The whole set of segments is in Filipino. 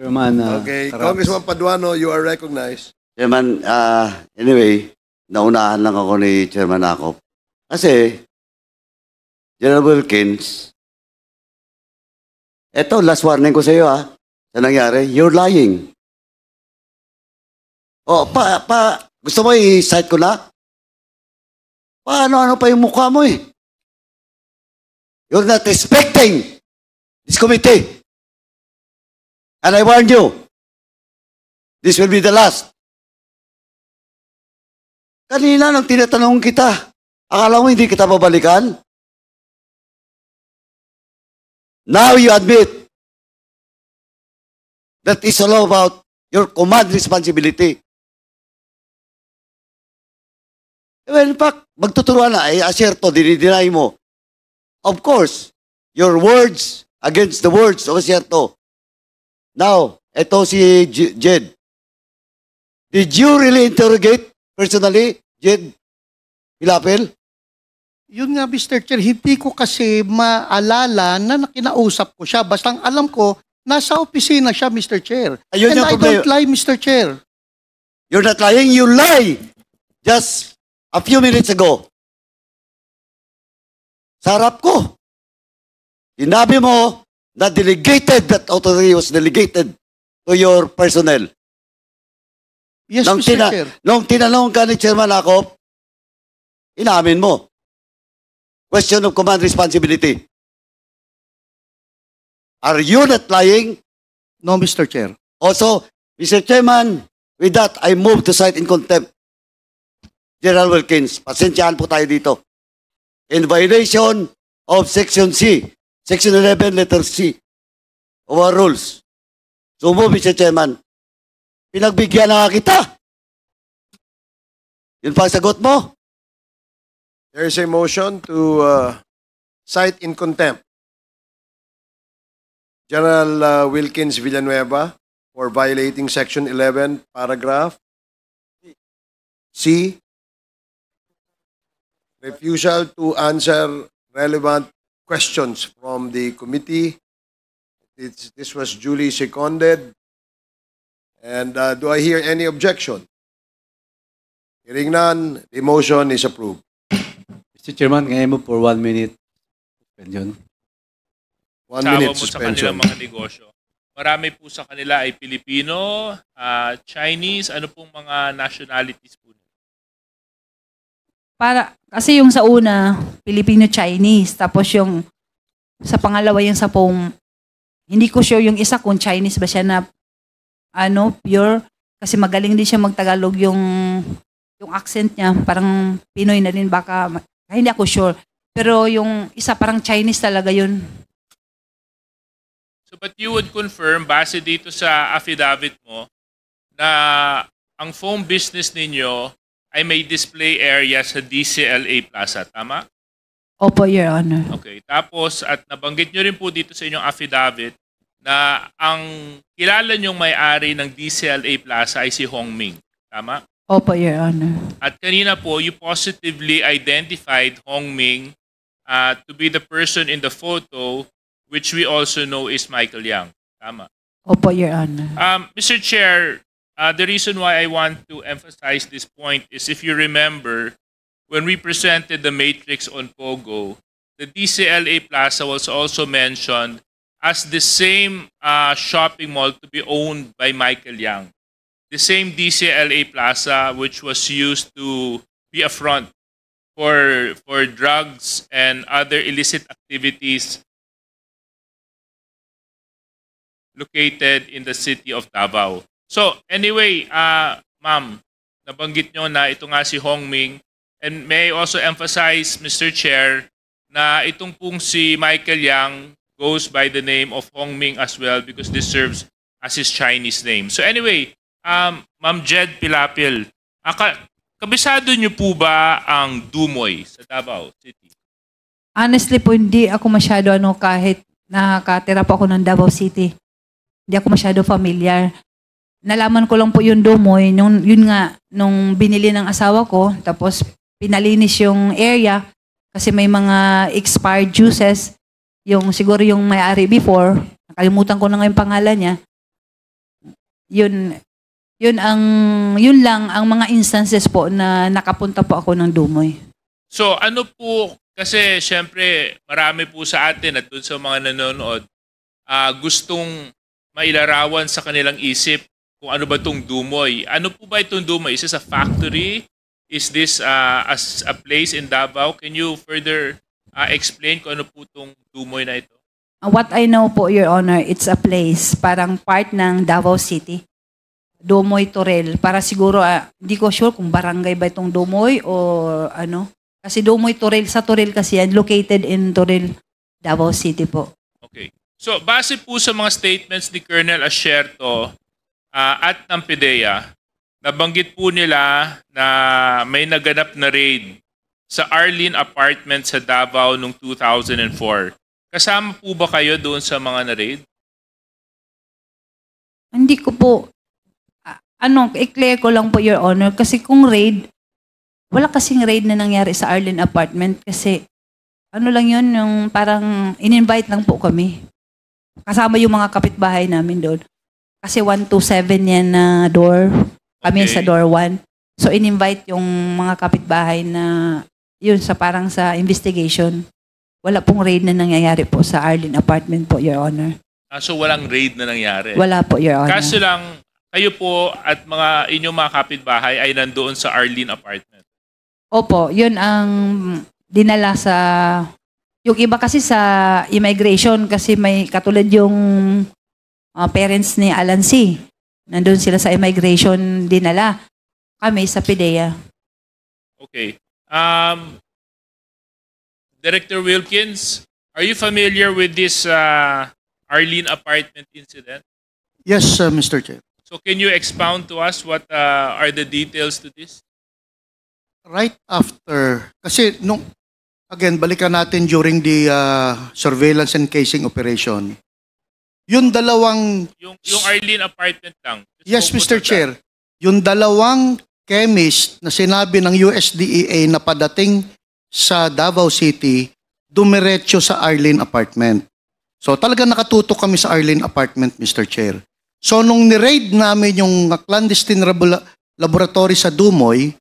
Chairman, Okay, Carabas. Congressman Paduano, you are recognized. Chairman, anyway, naunahan lang ako ni Chairman Akop. Kasi, General Wilkins, eto, last warning ko sa iyo, sa nangyari, you're lying. Oh, gusto mo i-cite ko na? Paano-ano pa yung mukha mo eh? You're not respecting this committee. And I warn you, this will be the last. Kanina nang tinatanong kita, akala mo hindi kita babalikan? Now you admit that it's all about your command responsibility. Well, in fact, magtuturuan na, aserto, dinideny mo. Of course, your words against the words of aserto. Now, eto si Jed. Did you really interrogate personally, Jed Pilapil? Yun nga, Mr. Chair, hindi ko kasi maalala na nakinausap ko siya. Basta ang alam ko, nasa opisina siya, Mr. Chair. Ayun And yung I problema. don't lie, Mr. Chair. You're not lying, you lie. Just a few minutes ago. Sa harap ko. Sinabi mo na delegated, that authority was delegated to your personnel. Yes, Mr. Chair. Nung tinanong ka ni Chairman Akop, inamin mo. Question of command responsibility. Are you not lying? No, Mr. Chair. Also, Mr. Chairman, with that, I move to cite in contempt General Wilkins. Pasensyahan po tayo dito. In violation of Section C, Section 11, letter C, of our rules. So move, Mr. Chairman. Pinagbigyan na nga kita. Yun pa ang sagot mo? There is a motion to cite in contempt General Wilkins Villanueva for violating Section 11, paragraph C, refusal to answer relevant questions from the committee. This was duly seconded. And do I hear any objection? Hearing none, the motion is approved. Mr. Chairman, can I move for 1 minute suspension? 1 minute Sa suspension. kanilang mga negosyo. Marami po sa kanila ay Pilipino, Chinese, ano pong mga nationalities po? Kasi yung sa una, Filipino-Chinese, tapos yung sa pangalawa yung sa pong, hindi ko sure yung isa kung Chinese ba siya na pure, kasi magaling din siya magtagalog yung accent niya, parang Pinoy na din baka, hindi ako sure. Pero yung isa parang Chinese talaga yun. So but you would confirm, base dito sa affidavit mo, na ang phone business ninyo ay may display area sa DCLA Plaza, tama? Opo, Your Honor. Okay. Tapos, at nabanggit nyo rin po dito sa inyong affidavit na ang kilala nyong may-ari ng DCLA Plaza ay si Hong Ming, tama? Opo, Your Honor. At kanina po, you positively identified Hong Ming to be the person in the photo, which we also know is Michael Yang. Tama. Opo, Your Honor. Mr. Chair, the reason why I want to emphasize this point is if you remember, when we presented the matrix on Pogo, the DCLA Plaza was also mentioned as the same shopping mall to be owned by Michael Yang. The same DCLA Plaza which was used to be a front for drugs and other illicit activities located in the city of Davao. So anyway, ma'am, nabanggit nyo na ito nga si Hong Ming. And may I also emphasize, Mr. Chair, na itong pong si Michael Yang goes by the name of Hong Ming as well because this serves as his Chinese name. So anyway, Ma'am Jed Pilapil, kabisado niyo po ba ang Dumoy sa Davao City? Honestly po, hindi ako masyado kahit nakatira po ako ng Davao City. Hindi ako masyado familiar. Nalaman ko lang po yung Dumoy, yun nga, nung binili ng asawa ko, tapos pinalinis yung area kasi may mga expired juices, siguro yung may-ari before, nakalimutan ko na nga yung pangalan niya. yun lang ang mga instances po na nakapunta po ako ng Dumoy. So ano po, kasi syempre marami po sa atin at doon sa mga nanonood, gustong mailarawan sa kanilang isip kung ano ba itong Dumoy. Ano po ba itong Dumoy? Is this a factory? Is this as a place in Davao? Can you further explain kung ano po itong Dumoy na ito? What I know po, Your Honor, it's a place, parang part ng Davao City. Dumoy Torel. Para siguro, hindi ko sure kung barangay ba itong Dumoy o ano. Kasi Dumoy Torel, sa Torel kasi yan, located in Torel, Davao City po. Okay. So, base po sa mga statements ni Colonel Asierto at ng PIDEA, nabanggit po nila na may naganap na raid sa Arlene Apartment sa Davao noong 2004. Kasama po ba kayo doon sa mga na-raid? Hindi ko po, i-clear ko lang po, Your Honor, kasi kung raid, wala kasing raid na nangyari sa Arlene Apartment kasi ano lang yun, yung parang in-invite lang po kami. Kasama yung mga kapitbahay namin doon. Kasi 127 yan na door. Kami Okay. sa door 1. So in-invite yung mga kapitbahay na yun sa parang sa investigation. Wala pong raid na nangyayari po sa Arlene Apartment po, Your Honor. So, walang raid na nangyari? Wala po, Your Honor. Kaso lang, kayo po at mga inyong mga kapitbahay ay nandoon sa Arlene Apartment. Opo, yun ang dinala sa... Yung iba kasi sa immigration kasi may katulad yung parents ni Alan C. Nandun sila sa immigration dinala. Kami sa PIDEA. Okay. Director Wilkins, are you familiar with this Arlene Apartment incident? Yes, Mr. Chair. So can you expound to us what are the details to this? Right after, kasi again, balikan natin during the surveillance and casing operation. Yung dalawang... Yung Arlene Apartment lang. Yes, Just focus Mr. on that. Chair. Yung dalawang chemist na sinabi ng USDEA na padating sa Davao City, dumiretso sa Arlene Apartment. So talaga nakatutok kami sa Arlene Apartment, Mr. Chair. So nung ni-raid namin yung clandestine laboratory sa Dumoy,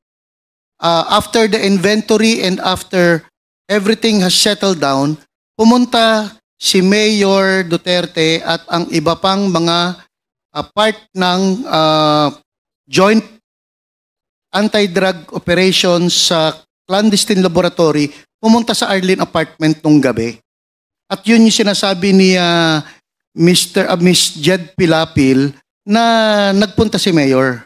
after the inventory and after everything has settled down, pumunta si Mayor Duterte at ang iba pang mga part ng joint anti-drug operations sa clandestine laboratory, pumunta sa Arlene Apartment nung gabi. At yun yung sinasabi ni Miss Jed Pilapil na nagpunta si Mayor.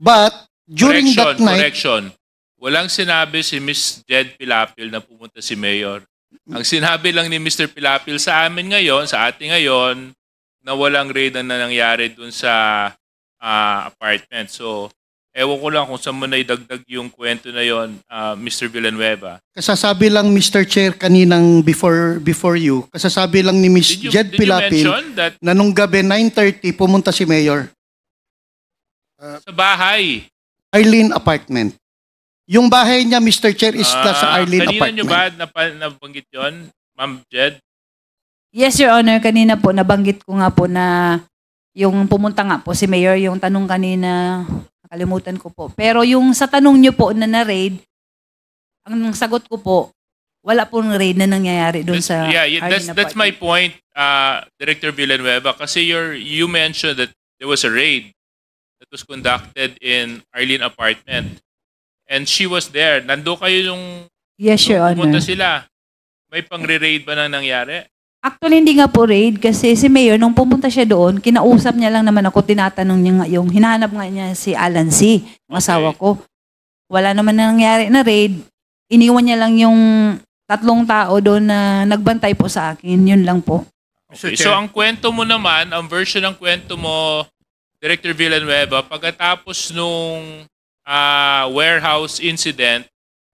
But during that night... Correction. Walang sinabi si Miss Jed Pilapil na pumunta si Mayor. Ang sinabi lang ni Mr. Pilapil sa amin ngayon, sa atin ngayon, na walang raid na nangyari dun sa apartment. So, ewan ko lang kung saan mo naidagdag yung kwento na yon, Mr. Villanueva. Kasasabi lang, Mr. Chair, kaninang before you, kasasabi lang ni Miss Jed Did you Pilapil mention that na nung gabi 9:30 pumunta si Mayor. sa bahay? Arlene Apartment. Yung bahay niya, Mr. Chair, is sa Arlene Kanina nyo Apartment. ba nabanggit yun, Ma'am Jed? Yes, Your Honor. Kanina po, nabanggit ko nga po na yung pumunta nga po si Mayor, yung tanong kanina, nakalimutan ko po. Pero yung sa tanong nyo po na na-raid, ang sagot ko po, wala pong raid na nangyayari doon sa Arlene That's my Apartment. point, Director Villanueva, kasi you mentioned that there was a raid that was conducted in Arlene Apartment. And she was there. Nando kayo yung Yes, Your Honor. pumunta sila. May pang-raid ba nang nangyari? Actually, hindi nga po raid kasi si Mayor, nung pumunta siya doon, kinausap niya lang naman ako, tinatanong niya nga yung, hinahanap nga niya si Alan C., yung asawa ko. Wala naman nangyari na raid. Iniwan niya lang yung 3 tao doon na nagbantay po sa akin. Yun lang po. Okay. So ang kwento mo naman, ang version ng kwento mo, Director Villanueva, pagkatapos nung warehouse incident,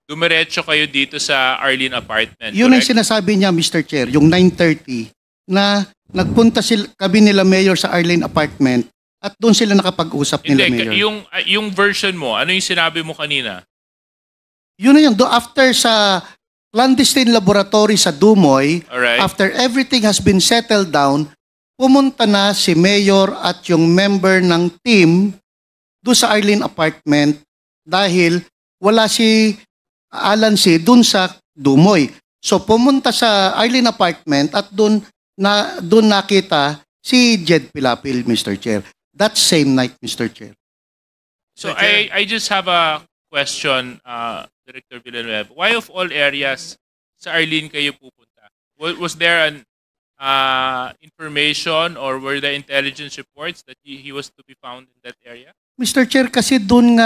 dumiretso kayo dito sa Arlene Apartment. Yun ang correct? sinasabi niya, Mr. Chair, yung 9:30, na nagpunta kami nila Mayor sa Arlene Apartment at doon sila nakapag-usap nila Mayor. Yung version mo, ano yung sinabi mo kanina? Yun na yun. After sa clandestine laboratory sa Dumoy, Alright. after everything has been settled down, pumunta na si Mayor at yung member ng team doon sa Arlene apartment dahil wala si Alan C. doon sa Dumoy. So pumunta sa Arlene apartment at doon nakita si Jed Pilapil, Mr. Chair. That same night, Mr. Chair. So I just have a question, Director Villanueva. Why of all areas sa Arlene kayo pupunta? Was there an information or were there intelligence reports that he was to be found in that area? Mr. Chair, kasi doon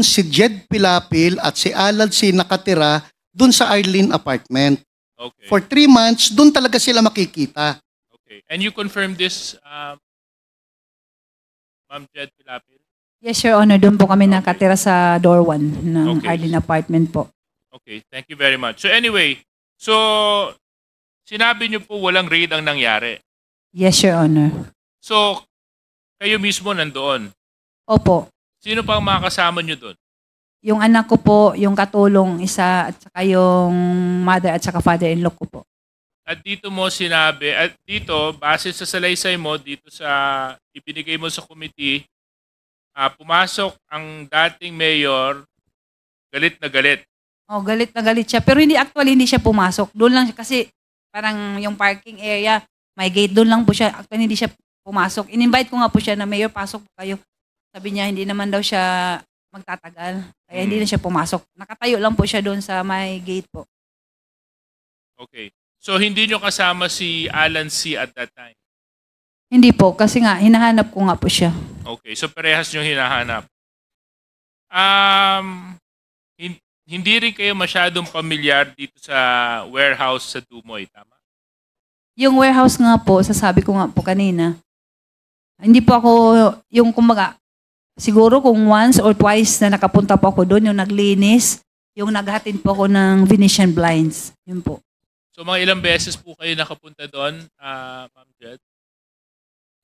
si Jed Pilapil at si Alan C. nakatira doon sa Arlene apartment. Okay. For 3 months, doon talaga sila makikita. Okay. And you confirmed this, Ma'am Jed Pilapil? Yes, Your Honor. Doon po kami nakatira sa door 1 ng Okay. Arlene apartment po. Okay, thank you very much. So anyway, sinabi niyo po walang raid ang nangyari. Yes, Your Honor. So, kayo mismo nandoon. Opo. Sino pa ang mga kasama niyo doon? Yung anak ko po, yung katulong isa, at saka yung mother at saka father-in-law ko po. At dito mo sinabi, at dito, base sa salaysay mo, dito sa ibinigay mo sa committee, pumasok ang dating mayor, galit na galit. Oh, galit na galit siya. Pero hindi siya pumasok. Doon lang siya, kasi parang yung parking area, may gate, doon lang po siya. Actually, hindi siya pumasok. In-invite ko nga po siya na, Mayor, pasok po kayo. Sabi niya, hindi naman daw siya magtatagal. Kaya hindi na siya pumasok. Nakatayo lang po siya doon sa may gate po. Okay. So, hindi nyo kasama si Alan C. at that time? Hindi po, kasi nga, hinahanap ko nga po siya. Okay. So, parehas nyo hinahanap. Hindi rin kayo masyadong pamilyar dito sa warehouse sa Dumoy, tama? Yung warehouse nga po, sasabi ko nga po kanina, hindi po ako, yung kumbaga, siguro kung once or twice na nakapunta po ako doon, yung naglinis, yung naghatid po ako ng Venetian blinds. Yun po. So mga ilang beses po kayo nakapunta doon, Ma'am Jed?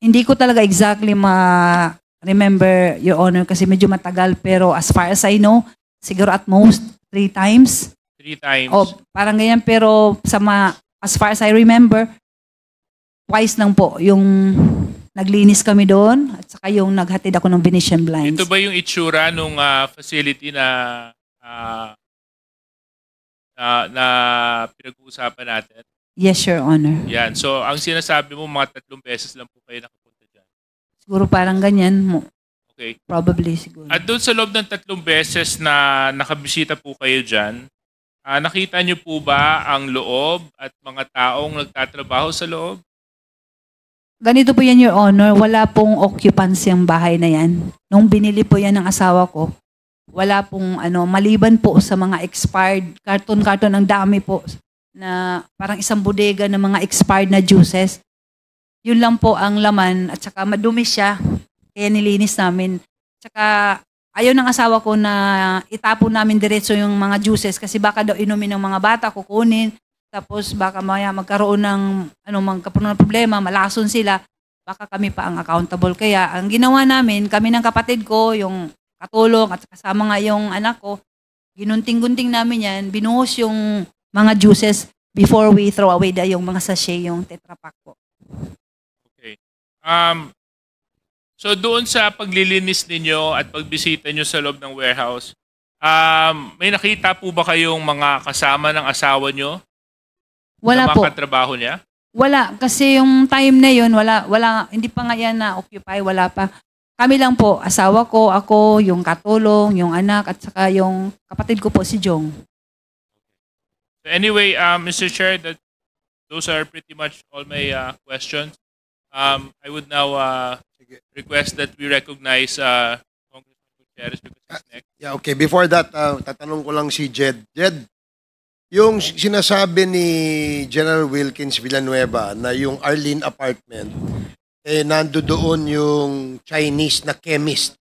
Hindi ko talaga exactly ma-remember, Your Honor, kasi medyo matagal. Pero as far as I know, siguro at most 3 times. 3 times? O parang ganyan. Pero as far as I remember, twice lang po yung naglinis kami doon at saka yung naghatid ako ng Venetian blinds. Ito ba yung itsura nung facility na pinag-uusapan natin? Yes, Your Honor. Yan. So, ang sinasabi mo, mga 3 beses lang po kayo nakapunta dyan. Siguro parang ganyan. Okay. Probably siguro. At doon sa loob ng 3 beses na nakabisita po kayo dyan, nakita niyo po ba ang loob at mga taong nagtatrabaho sa loob? Ganito po yan, Your Honor. Wala pong occupancy ang bahay na yan. Nung binili po yan ng asawa ko, wala pong maliban po sa mga expired, karton-karton ang dami po na parang isang bodega ng mga expired na juices. Yun lang po ang laman at saka madumi siya. Kaya nilinis namin. Tsaka ayaw ng asawa ko na itapon namin diretso yung mga juices kasi baka daw inumin ng mga bata, kukunin. Tapos baka magkaroon ng magkaroon ng problema, malason sila. Baka kami pa ang accountable. Kaya ang ginawa namin, kami ng kapatid ko, yung katulong at kasama nga yung anak ko, ginunting-gunting namin yan, binuhos yung mga juices before we throw away yung mga sachet, yung Tetra Pak po. Okay. So doon sa paglilinis ninyo at pagbisita nyo sa loob ng warehouse, may nakita po ba kayong mga kasama ng asawa nyo? Wala na po. mga katrabaho niya? Wala. Kasi yung time na yun, wala, hindi pa nga yan na-occupy, wala pa. Kami lang po, asawa ko, ako, yung katulong, yung anak, at saka yung kapatid ko po, si Jong. So anyway, Mr. Chair, those are pretty much all my questions. I would now request that we recognize Congressman Gutierrez because he's next. Yeah, okay. Before that, tatanong ko lang si Jed. Jed, yung sinasabi ni General Wilkins Villanueva na yung Arlene apartment, nando doon yung Chinese na chemist.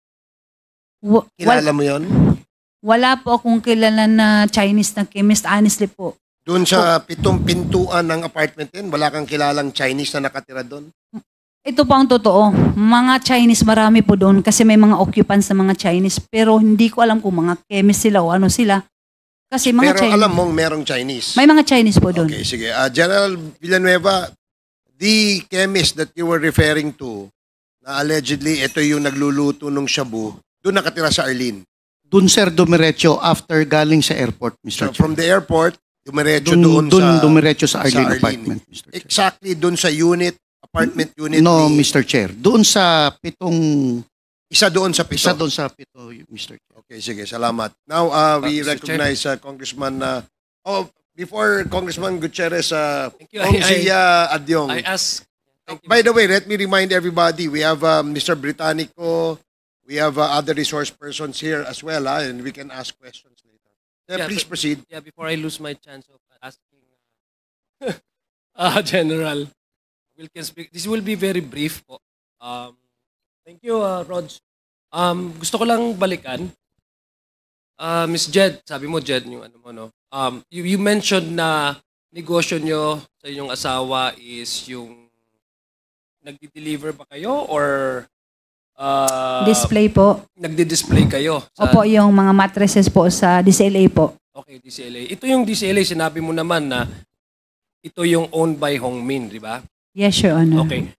Kilala mo yon? Wala po akong kilala na Chinese na chemist, honestly po. Doon sa 7 pintuan ng apartment din, wala kang kilalang Chinese na nakatira doon? Ito po ang totoo. Mga Chinese, marami po doon kasi may mga occupants na mga Chinese. Pero hindi ko alam kung mga chemist sila o ano sila. Kasi mga Pero Chinese. alam mong merong Chinese. May mga Chinese po doon. Okay, sige. General Villanueva, the chemist that you were referring to, na allegedly ito yung nagluluto ng shabu, doon nakatira sa Arlene. Doon, sir, dumiretso after galing sa airport, Mr. So, Chair. from the airport, dumiretso Doon doon sa... dumiretso sa Arlene Arlene. apartment, Mr. Chair. Exactly doon sa apartment unit No, ni... Mr. Chair. Doon sa Isa doon sa pito. isa doon sa pito, Mr. Chair. Okay, sige. Salamat. Now, we Mr. recognize Congressman... before Congressman Gutierrez, Thank you. Kong Zia Adyong. I ask. Thank you. By the way, let me remind everybody, we have Mr. Britannico, we have other resource persons here as well, and we can ask questions later. Yeah, Please but- proceed. Yeah, before I lose my chance of asking General Wilkins, this will be very brief po. Thank you, Rog. Gusto ko lang balikan. Miss Jed, sabi mo Jed, yung ano mo, no? You mentioned na negosyo nyo sa inyong asawa is yung nagdi-deliver ba kayo or Display po. nagdi-display kayo? Opo, yung mga mattresses po sa DCLA po. Okay, DCLA. Ito yung DCLA, sinabi mo naman na ito yung owned by Hongmin, di ba? Yes, Your Honor. Okay.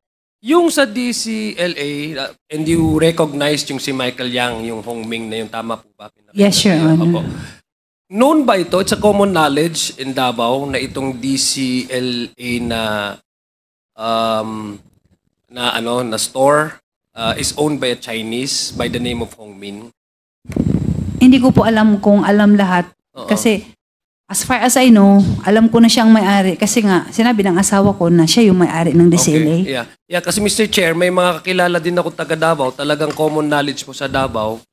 Yung sa DCLA, and you recognize yung si Michael Yang, yung Hongming na yung tama po ba? Yes, Your Honor. Opo. Known ba ito? It's a common knowledge in Davao na itong DCLA na store is owned by a Chinese by the name of Hongmin. Hindi ko po alam kung alam lahat. Oo. Kasi as far as I know, alam ko na siyang may-ari. Kasi nga, sinabi ng asawa ko na siya yung may-ari ng DCLA. Okay. Yeah, kasi Mr. Chair, may mga kakilala din ako taga Davao, talagang common knowledge po sa Davao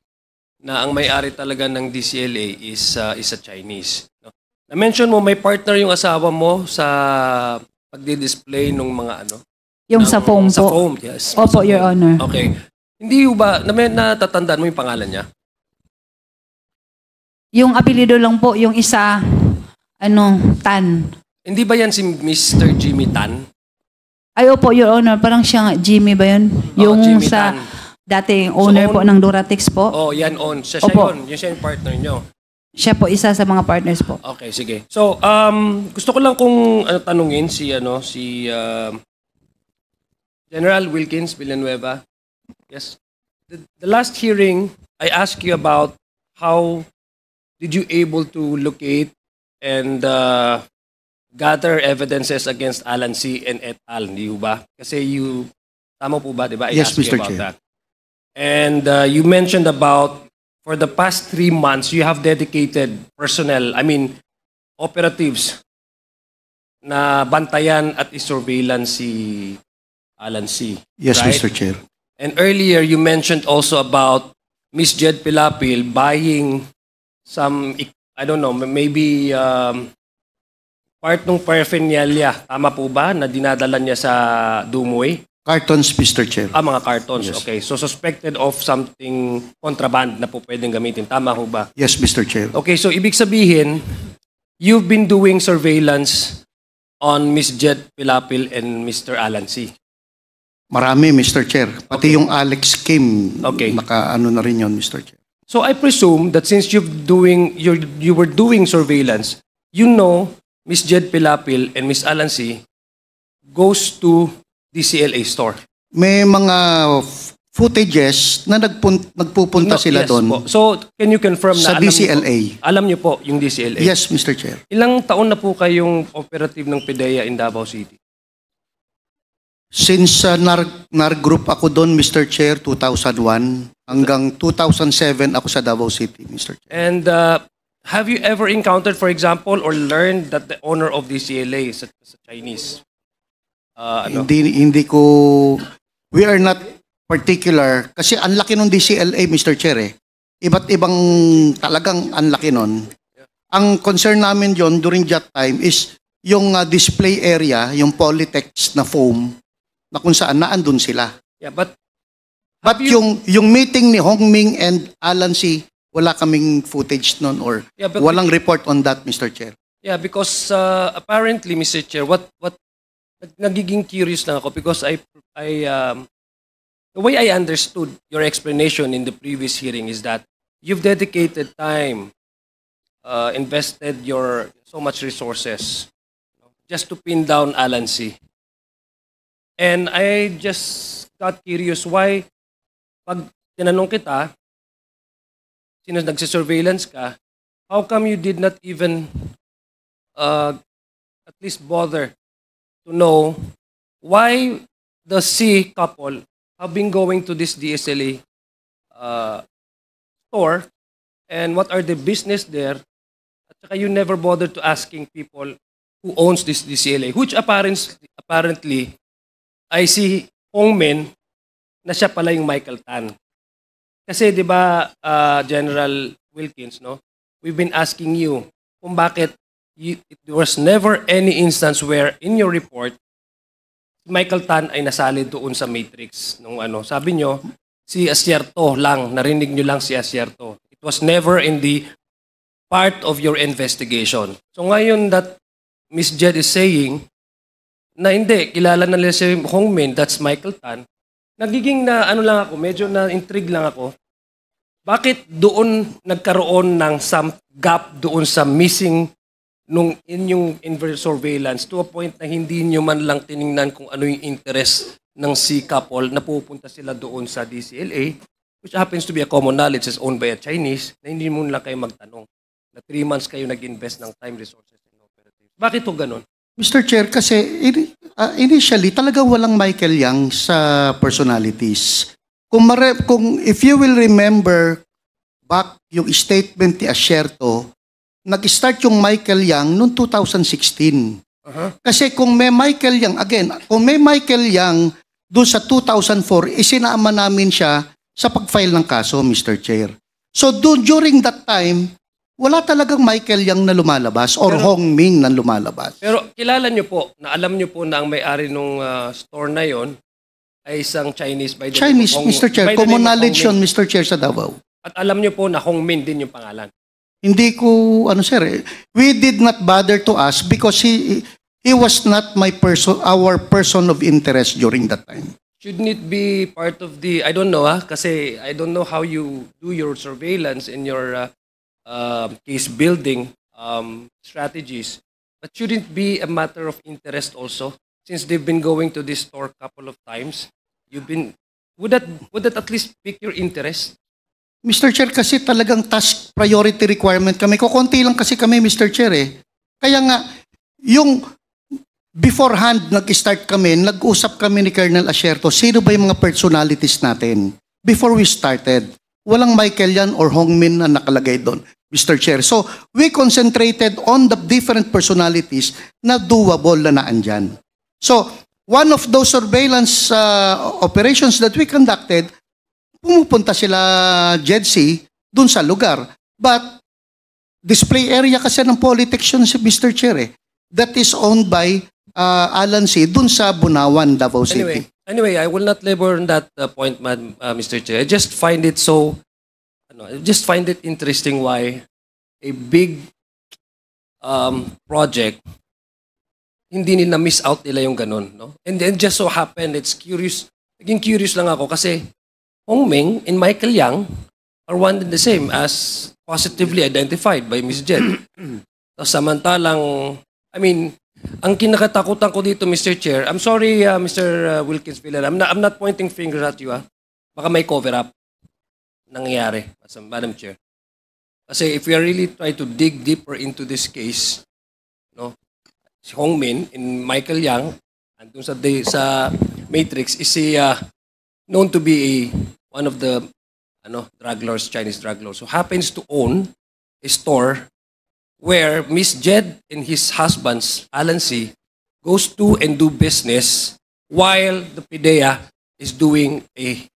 na ang may-ari talaga ng DCLA is a Chinese. No? Na-mention mo, may partner yung asawa mo sa pagdi-display ng mga ano? Yung sa foam Sa po. foam, yes. Opo, Sa Your foam. Honor. Okay. Hindi ba, natatandaan mo yung pangalan niya? Yung apelido lang po, yung isa, Tan. Hindi ba yan si Mr. Jimmy Tan? Ay, opo, Your Honor. Parang siya nga, Jimmy ba yun? Yung Jimmy sa Tan. dating owner po ng Duratex po. Oh, yan on. Siya Opo. yun. Yun siya yung partner nyo. Siya po, isa sa mga partners po. Okay, sige. So, gusto ko lang kung tanungin si General Wilkins Villanueva. Yes. The last hearing, I asked you about how did you able to locate and gather evidences against Alan C. and et al. Hindi ba? Kasi tama po ba, di ba? I Yes, asked you Mr. about Chair. that. And you mentioned about for the past 3 months, you have dedicated personnel, operatives na bantayan at isurveillance si Alan C. Yes, right? Mr. Chair. And earlier, you mentioned also about Miss Jed Pilapil buying some, I don't know, maybe part ng paraphernalia. Tama po ba na dinadala niya sa Dumoy? Cartons, Mr. Chair. Mga cartons. Yes. Okay. So, suspected of something contraband na po pwedeng gamitin. Tama po ba? Yes, Mr. Chair. Okay. So, ibig sabihin, you've been doing surveillance on Miss Jed Pilapil and Mr. Alan C. Marami, Mr. Chair. Pati Okay. yung Alex Kim, Okay. naka-ano na rin yun, Mr. Chair. So, I presume that since you were doing surveillance, you know Miss Jed Pilapil and Miss Alan C. goes to DCLA store. May mga footages na nagpupunta sila Yes doon po. So, can you confirm sa na alam DCLA. Alam niyo po yung DCLA? Yes, Mr. Chair. Ilang taon na po kayong operative ng PDEA in Davao City? Since nar-group ako doon, Mr. Chair, 2001, hanggang 2007 ako sa Davao City, Mr. Chair. And have you ever encountered, for example, or learned that the owner of DCLA is a Chinese? Hindi ko, we are not particular, kasi ang laki ng DCLA, Mr. Chair, eh. Iba't ibang talagang ang laki nun. Ang concern namin yon during that time is yung display area, yung Polytex na foam, na kung saan naandun sila. Yeah, but But yung meeting ni Hongming and Alan C., wala kaming footage nun or Yeah, but walang report on that, Mr. Chair. yeah, because apparently, Mr. Chair, what nagiging curious lang ako because the way I understood your explanation in the previous hearing is that you've dedicated time invested your so much resources just to pin down Alan C. And I just got curious why pag tinanong kita, sino nagsisurveillance ka, how come you did not even at least bother to know why the C couple have been going to this DSLA store and what are the business there? At saka you never bothered to asking people who owns this DCLA, which apparently I see Hongmen na siya pala yung Michael Tan. Kasi 'di ba General Wilkins, no? We've been asking you kung bakit there was never any instance where in your report Michael Tan ay nasali doon sa Matrix nung ano. Sabi nyo, si Asierto lang, narinig nyo lang si Asierto. It was never in the part of your investigation. So ngayon that Miss Jed is saying na hindi, kilala na nila si Hongmen, that's Michael Tan, nagiging na ano lang ako, medyo na intrigue lang ako. Bakit doon nagkaroon ng some gap doon sa missing nung inyong surveillance to a point na hindi nyo man lang tiningnan kung ano yung interest ng C couple na pupunta sila doon sa DCLA, which happens to be a common knowledge is owned by a Chinese, na hindi mo lang kayo magtanong na 3 months kayo nag-invest ng time, resources, and operatives. Bakit to ganun? Mr. Chair, kasi initially talagang walang Michael Yang sa personalities. Kung if you will remember back yung statement ni Asierto, nag-start yung Michael Yang noong 2016. Kasi kung may Michael Yang, again, kung may Michael Yang doon sa 2004, isinama namin siya sa pag-file ng kaso, Mr. Chair. So during that time, wala talagang Michael Yang na lumalabas or Hongming na lumalabas. Pero kilala nyo po, na alam nyo po na ang may-ari nung store na yon ay isang Chinese by the Chinese, name of Mr. Chair. by the Common name of knowledge yun, Hongmin. Mr. Chair, sa Davao. At alam nyo po na Hongmin din yung pangalan. Hindi ko, we did not bother to ask because he was not our person of interest during that time. Shouldn't it be part of the, I don't know kasi I don't know how you do your surveillance in your case building strategies, but shouldn't be a matter of interest also? Since they've been going to this store a couple of times, would that at least pique your interest? Mr. Chair, kasi talagang task priority requirement kami. Kukunti lang kasi kami, Mr. Chair eh. Kaya nga, yung beforehand nag-start kami, nag-usap kami ni Colonel Asierto, sino ba yung mga personalities natin? Before we started, walang Michael Yan or Hongmin na nakalagay doon, Mr. Chair. So, we concentrated on the different personalities na doable na naandyan. So, one of those surveillance operations that we conducted, pumupunta sila JEDC dun sa lugar. But display area kasi ng politics yun si Mr. Chair eh. That is owned by Alan C. dun sa Bunawan, Davao City. Anyway, I will not labor on that point, Mr. Chair. I just find it so, I just find it interesting why a big project, hindi nila miss out nila yung ganun. No? And then just so happened, it's curious, naging curious lang ako kasi Hongming and Michael Yang are one and the same as positively identified by Ms. Jed. Samantalang, I mean, ang kinakatakutan ko dito, Mr. Chair, I'm sorry, Mr. Wilkins Villar, I'm not pointing fingers at you. Baka may cover-up nangyayari, Madam Chair. Kasi if we are really try to dig deeper into this case, no, si Hongmin and Michael Yang, andun sa Matrix, is known to be one of the drug lords, Chinese drug lords, who happens to own a store where Miss Jed and his husband, Alan C., goes to and do business while the PIDEA is doing a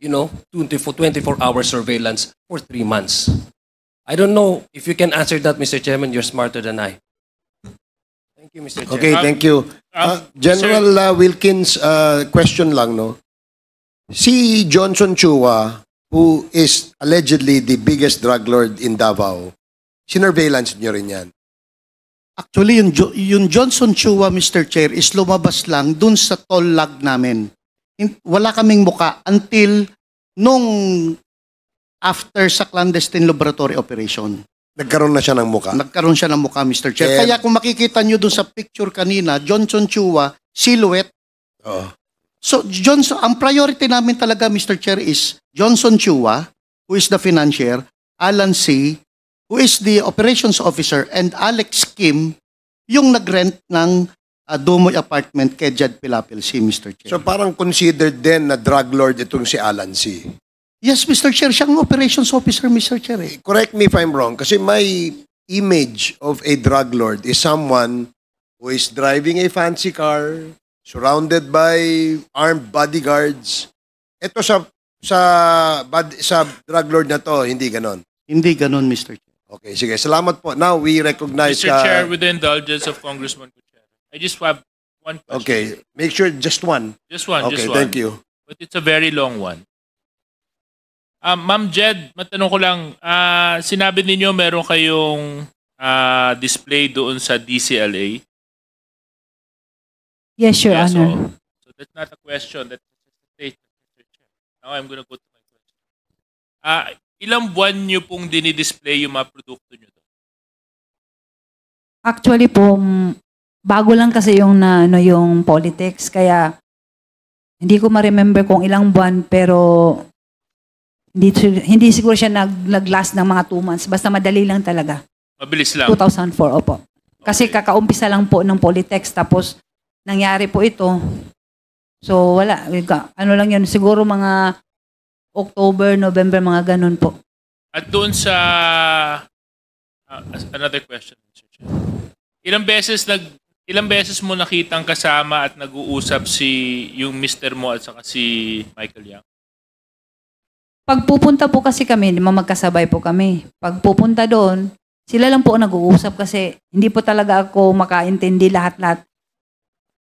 24-hour surveillance for 3 months. I don't know if you can answer that, Mr. Chairman. You're smarter than I. Thank you, Mr. Chairman. Okay, thank you. General Wilkins, question lang, no? Si Johnson Chua, who is allegedly the biggest drug lord in Davao, sinurveillance nyo rin yan? Actually, yung Johnson Chua, Mr. Chair, is lumabas lang dun sa toll log namin. Wala kaming muka until nung after sa clandestine laboratory operation. Nagkaroon na siya ng muka. Nagkaroon siya ng mukha, Mr. Chair. And- Kaya kung makikita nyo dun sa picture kanina, Johnson Chua, silhouette. Oo. So, Johnson, ang priority namin talaga, Mr. Chair, is Johnson Chua, who is the financier, Alan C., who is the operations officer, and Alex Kim, yung nag-rent ng Dumoy apartment kay Jed Pilapil C., Mr. Chair. So parang considered din na drug lord itong si Alan C. Yes, Mr. Chair, siyang operations officer, Mr. Chair. Correct me if I'm wrong, kasi my image of a drug lord is someone who is driving a fancy car, surrounded by armed bodyguards. Ito sa drug lord na to, hindi ganon. Hindi ganon, Mr. Chair. Okay, sige. Salamat po. Now we recognize Mr. Chair, with the indulgence of Congressman Gutierrez, I just have one question. Okay, make sure just one. Just one, Okay, just one. thank you. But it's a very long one. Ma'am Jed, matanong ko lang, sinabi ninyo meron kayong display doon sa DCLA? Yes, Your Yes, Honor. so that's not a question. That's a statement, Mr. Chair. Now I'm gonna go to my question. Ilang buwan nyo pong dinidisplay yung mga produkto nyo doon? Actually po, bago lang kasi yung yung politics, kaya hindi ko ma-remember kung ilang buwan, pero hindi siguro siya nag-last ng mga 2 months. Basta madali lang talaga. Mabilis lang. 2004, opo. Kasi kakaumpisa lang po ng politics, tapos nangyari po ito. So wala, ano lang yun, siguro mga October, November, mga ganun po. At doon sa another question, Mr. Chair. Ilang beses mo nakitang kasama at nag-uusap yung mister mo at saka si Michael Yang? Pag pupunta po kasi kami, magkasabay po kami. Pag pupunta doon, sila lang po nag-uusap kasi hindi po talaga ako makaintindi lahat-lahat.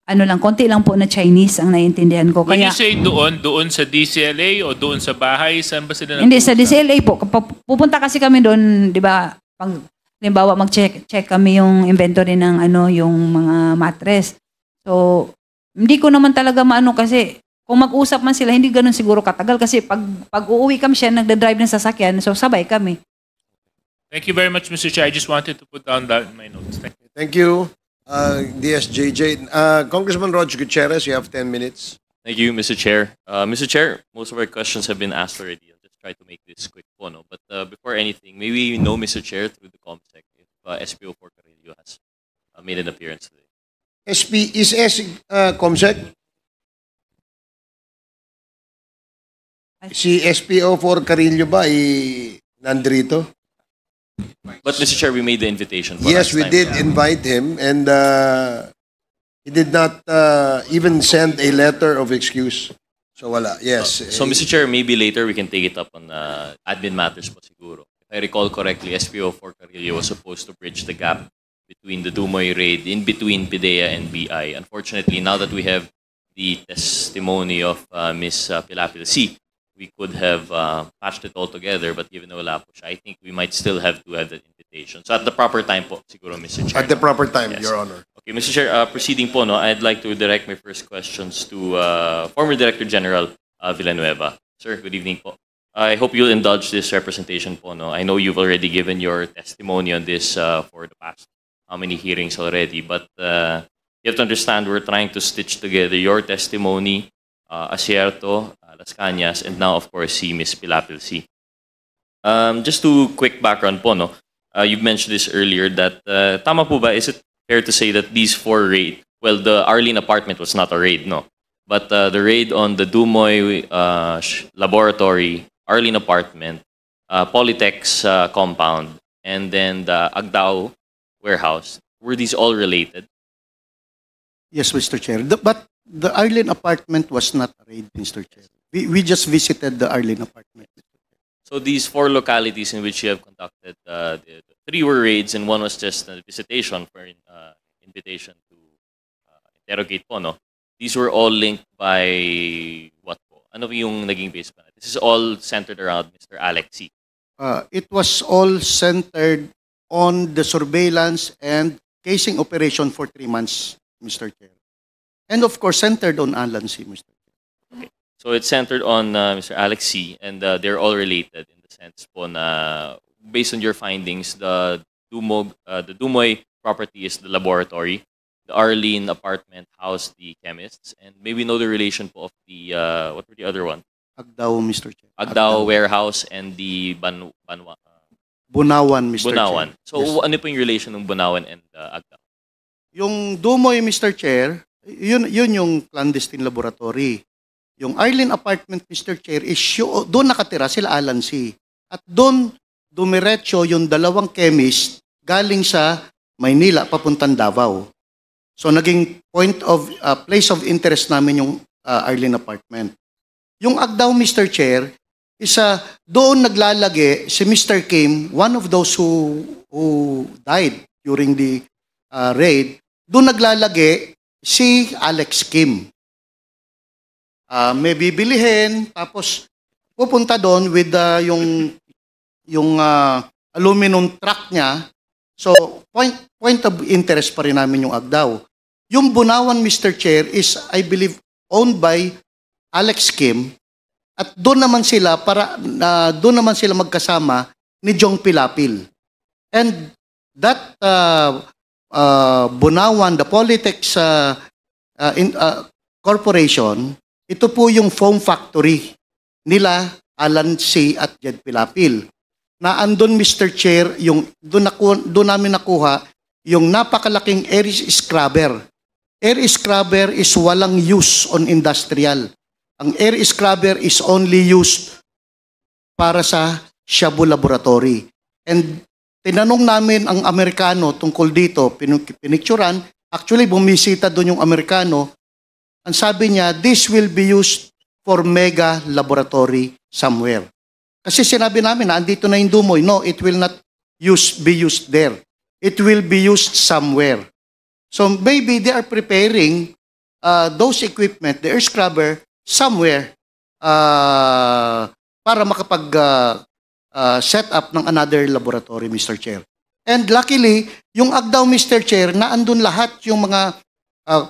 Ano lang, konti lang po na Chinese ang naiintindihan ko. When Kaya, you say doon sa DCLA o doon sa bahay, saan ba sila hindi, sa nag-uusap? DCLA po. Kapag pupunta kasi kami doon, di ba, halimbawa mag-check kami yung inventory ng yung mga mattress. So, hindi ko naman talaga maano kasi kung mag-usap man sila, hindi ganun siguro katagal kasi pag uuwi kami siya, nagda-drive ng sasakyan, so sabay kami. Thank you very much, Mr. Chair. I just wanted to put down that in my notes. Thank you. Thank you, DSJJ. Congressman Rog Gutierrez, you have 10 minutes. Thank you, Mr. Chair. Mr. Chair, most of our questions have been asked already. I'll just try to make this quick po, no? But before anything, maybe you know, Mr. Chair, through the COMSEC, if SPO4 Carrillo has made an appearance today. COMSEC? Si SPO4 Carrillo ba nandito? But Mr. Chair, we made the invitation. For Yes, last we time. did invite him, and he did not even send a letter of excuse. So wala. Yes. So Mr. Chair, maybe later we can take it up on admin matters po siguro. If I recall correctly, SPO4 Carrillo was supposed to bridge the gap between the Dumoy raid, in between PIDEA and BI. Unfortunately, now that we have the testimony of Ms. Pilapil C, we could have patched it all together, but given na wala po siya, I think we might still have to have that invitation. So at the proper time po, siguro, Mr. Chair. At the proper time, Yes. Your Honor. Okay, Mr. Chair, proceeding po, no, I'd like to direct my first questions to former Director General Villanueva. Sir, good evening po. I hope you'll indulge this representation po, no. I know you've already given your testimony on this for the past how many hearings already, but you have to understand we're trying to stitch together your testimony, Asierto, Las Cañas, and now, of course, si Ms. Pilapil C. Just to quick background po, no? You mentioned this earlier that tama po ba, is it fair to say that these 4 raid, well, the Arlene apartment was not a raid, no? But the raid on the Dumoy laboratory, Arlene apartment, Polytech's compound, and then the Agdao warehouse, were these all related? Yes, Mr. Chair. But the Arlene apartment was not a raid, Mr. Chair. We just visited the Arlene apartment. So these 4 localities in which you have conducted, the 3 were raids and 1 was just a visitation for invitation to interrogate po, no? These were all linked by what po? Ano yung naging base pa? This is all centered around Mr. Alex C. It was all centered on the surveillance and casing operation for 3 months, Mr. Chair. And of course, centered on Alan C, Mr. Chair. So it's centered on Mr. Alex C, and they're all related in the sense po na based on your findings, the Dumoy property is the laboratory, the Arlene apartment housed the chemists, and maybe know the relation po of the, what were the other one? Agdao, Mr. Chair. Agdao warehouse and the Bunawan, Mr. Bunawan. Chair. So, Yes. ano po yung relation ng Bunawan and Agdao? Yung Dumoy, Mr. Chair, yun yung clandestine laboratory. Yung Arlene apartment, Mr. Chair, is doon nakatira sila Alan C. At doon dumiretso yung dalawang chemist galing sa Maynila papuntang Davao. So naging place of interest namin yung Arlene apartment. Yung Agdao, Mr. Chair, isa doon naglalagi si Mr. Kim, one of those who died during the raid. Doon naglalagi si Alex Kim. May bibilihin, tapos pupunta doon with yung aluminum truck niya. So, point of interest pa rin namin yung Agdao. Yung Bunawan, Mr. Chair, is, I believe, owned by Alex Kim. At doon naman sila magkasama ni Jong Pilapil. And that Bunawan, the Polytex Corporation, ito po yung foam factory nila Alan C. at Jed Pilapil. Na andun, Mr. Chair, doon namin nakuha yung napakalaking air scrubber. Air scrubber is walang use on industrial. Ang air scrubber is only used para sa Shabu Laboratory. And tinanong namin ang Amerikano tungkol dito, pinicturan, actually bumisita doon yung Amerikano. Ang sabi niya, this will be used for mega laboratory somewhere. Kasi sinabi namin, andito na yung Dumoy. No, it will not be used there. It will be used somewhere. So maybe they are preparing those equipment, the air scrubber, somewhere para makapag set up ng another laboratory, Mr. Chair. And luckily, yung Agdao, Mr. Chair, naandun lahat yung mga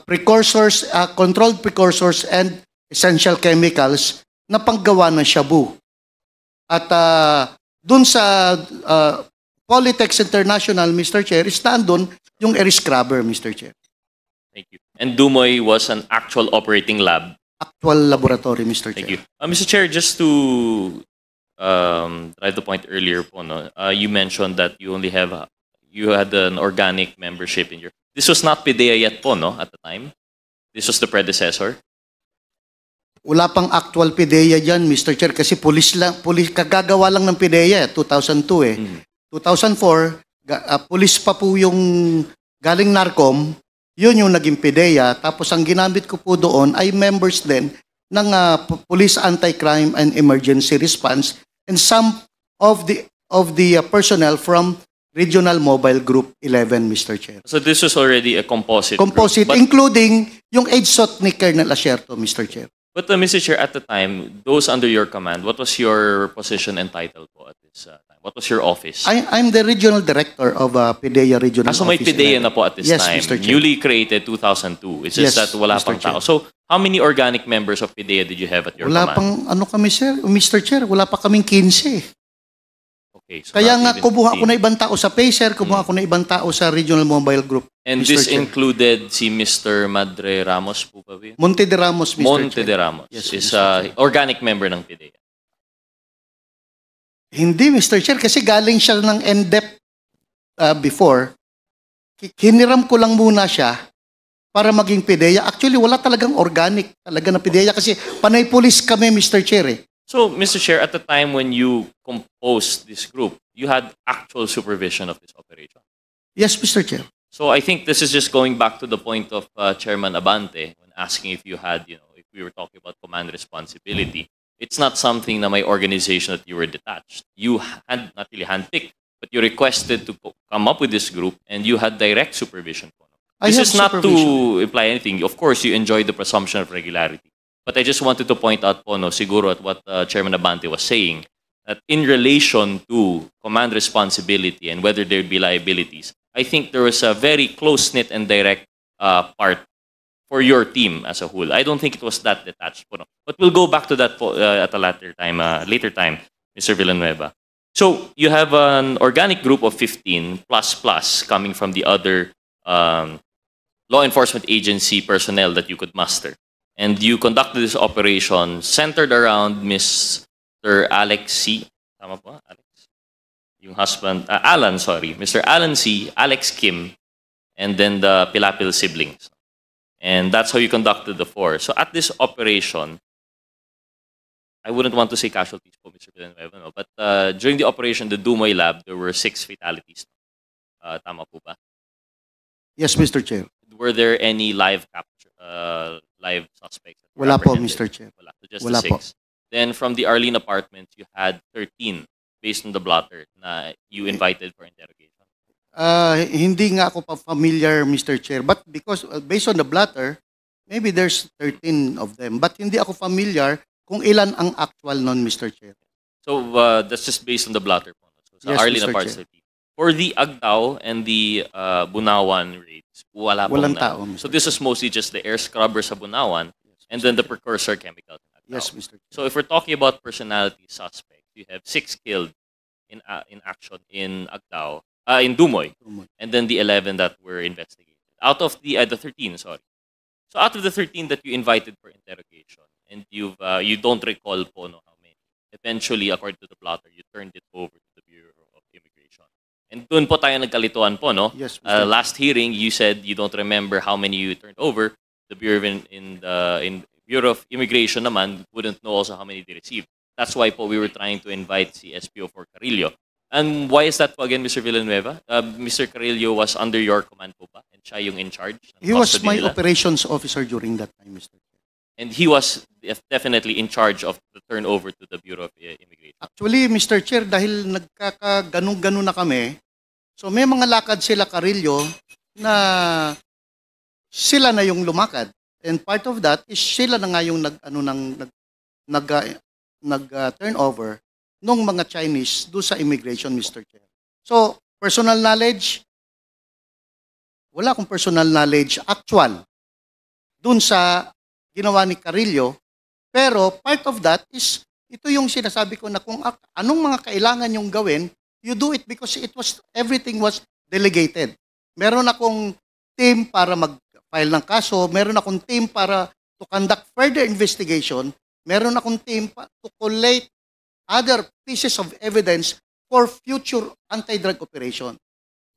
precursors, controlled precursors and essential chemicals na panggawa ng shabu. At dun sa Polytex International, Mr. Chair, is naandun yung air scrubber, Mr. Chair. Thank you. And Dumoy was an actual operating lab. Actual laboratory, Mr. Chair. Thank you. Mr. Chair, just to drive the point earlier po, no, you mentioned that you had an organic membership in your... This was not PIDEA yet po, no, at the time? This was the predecessor? Wala pang actual PIDEA dyan, Mr. Chair, kasi kagagawa lang ng PIDEA, 2002 eh. 2004, pulis pa po yung galing NARCOM, yun yung naging PIDEA, tapos ang ginamit ko po doon ay members din ng Police Anti-Crime and Emergency Response and some of the personnel from Regional Mobile Group 11, Mr. Chair. So this was already a composite Composite, group, including yung AIDSOT ni Colonel Asierto, Mr. Chair. But Mr. Chair, at the time, those under your command, what was your position and title po at this time? What was your office? I'm the regional director of PIDEA Regional So may Office PIDEA 11. na po at this Yes, time. Mr. Chair. Newly created 2002. It's just Yes, that wala Mr. pang tao. Chair. So how many organic members of PIDEA did you have at your Wala command? pang, ano kami, sir, Mr. Chair, wala pa kaming 15. Okay, so Kaya not nga, even kumuha ako 15. na ibang tao sa PACER, kumuha ako na ibang tao sa Regional Mobile Group. And Mr. this Chair. included si Mr. Madre Ramos po ba? Monte de Ramos, Mr. Monte Chair. de Ramos Yes, is Mr. Chair. organic member ng PIDEA. Hindi, Mr. Chair, kasi galing siya ng NDEP before. Hiniram ko lang muna siya para maging PIDEA. Actually, wala talagang organic talaga na PIDEA kasi panay police kami, Mr. Chair. Eh. So, Mr. Chair, at the time when you composed this group, you had actual supervision of this operation. Yes, Mr. Chair. So I think this is just going back to the point of Chairman Abante when asking if you had, if we were talking about command responsibility. It's not something na may organization that you were detached. You had not really handpicked, but you requested to come up with this group and you had direct supervision. This is not to imply anything. Of course, you enjoy the presumption of regularity. But I just wanted to point out po, siguro at what Chairman Abante was saying, that in relation to command responsibility and whether there would be liabilities, I think there was a very close-knit and direct part for your team as a whole. I don't think it was that detached. But we'll go back to that at a later time, Mr. Villanueva. So you have an organic group of 15 plus coming from the other law enforcement agency personnel that you could muster. And you conducted this operation centered around Mr. Alex C. Tama po? Alex? Yung husband, Alan, sorry. Mr. Alan C., Alex Kim, and then the Pilapil siblings. And that's how you conducted the 4. So at this operation, I wouldn't want to say casualties po, Mr. Villanueva, no? But during the operation, the Dumoy Lab, there were 6 fatalities. Tama po ba? Yes, Mr. Chair. Were there any live capture, live suspects? That were Wala po, apprehended? Mr. Chair. Wala. So just Wala the po. 6. Then from the Arlene apartment, you had 13 based on the blotter na you invited for interrogation. Hindi nga ako pa familiar, Mr. Chair. But because based on the blotter, maybe there's 13 of them. But hindi ako familiar kung ilan ang actual nun, Mr. Chair. So that's just based on the blotter po. So sa Yes, Arlene Mr. apartment. For the Agdao and the Bunawan raids, wala pong Walang na. tao, Mr. So this is mostly just the air scrubber sa Bunawan and then the precursor chemical. Yes, Mr. Chair. So if we're talking about personality suspects, you have 6 killed in action in Agdao, in Dumoy, and then the 11 that were investigated. Out of the 13, sorry. So out of the 13 that you invited for interrogation, and you don't recall po no, how many. Eventually, according to the plotter, you turned it over to the Bureau of Immigration. And doon po tayo nagkalituan po, no? Yes, Mr. Last hearing, you said you don't remember how many you turned over. The Bureau in Bureau of Immigration naman wouldn't know also how many they received. That's why po we were trying to invite si SPO4 Carrillo. And why is that po again, Mr. Villanueva? Mr. Carrillo was under your command po ba? And siya yung in charge? ng He was custody my nila? operations officer during that time, Mr. Chair. And he was definitely in charge of the turnover to the Bureau of Immigration. Actually, Mr. Chair, dahil nagkakaganong-ganon na kami, so may mga lakad sila Carrillo na sila na yung lumakad. And part of that is sila na nga yung turnover nung mga Chinese do sa immigration, Mr. Chair. So, personal knowledge, wala akong personal knowledge actual dun sa ginawa ni Carrillo. Pero part of that is, ito yung sinasabi ko na kung anong mga kailangan yung gawin, you do it because everything was delegated. Meron akong team para mag-file ng kaso, meron akong team para to conduct further investigation, meron akong team to collate other pieces of evidence for future anti-drug operation.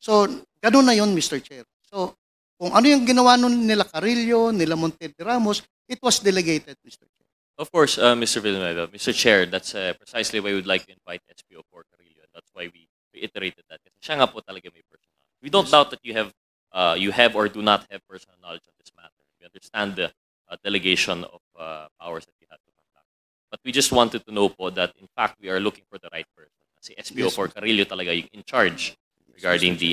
So, ganun na yun, Mr. Chair. So, kung ano yung ginawa nun nila Carrillo, nila Monte de Ramos, it was delegated, Mr. Chair. Of course, Mr. Villanueva, Mr. Chair, that's precisely why we would like to invite SPO4 Carrillo. That's why we reiterated that. Kasi siya nga po talaga may personal. We don't doubt that you have or do not have personal knowledge on this matter. We understand the delegation of powers that you have to conduct. But we just wanted to know po that in fact we are looking for the right person. Si SPO4 Carrillo talaga yung in charge regarding the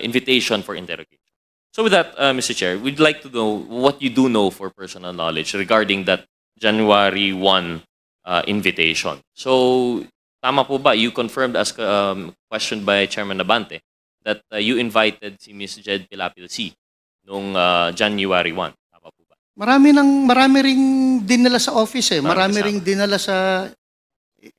invitation for interrogation. So with that, Mr. Chair, we'd like to know what you do know for personal knowledge regarding that January 1 invitation. So, tama po ba? You confirmed as questioned by Chairman Nabante that you invited si Ms. Jed Pilapil C noong January 1. Tama po ba? Marami ring dinala sa office eh. Marami ring dinala sa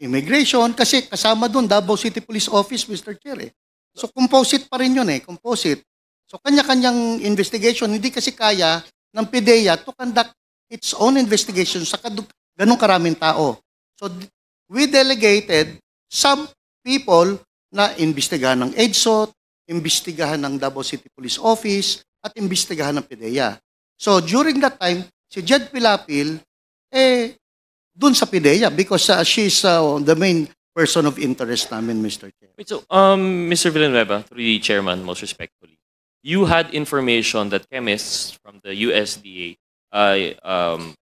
immigration kasi kasama doon Davao City Police Office, Mr. Chair eh. So composite pa rin yun eh, composite. So kanya-kanyang investigation, hindi kasi kaya ng PDEA to conduct its own investigation sa ganung karaming tao. So we delegated some people na imbestigahan ng EDSOT, imbestigahan ng Davao City Police Office, at imbestigahan ng PDEA. So during that time, si Jed Pilapil, dun sa PDEA because she's the main person of interest namin, Mr. Chair. Wait, so, Mr. Villanueva, through the chairman, most respectfully, you had information that chemists from the USDA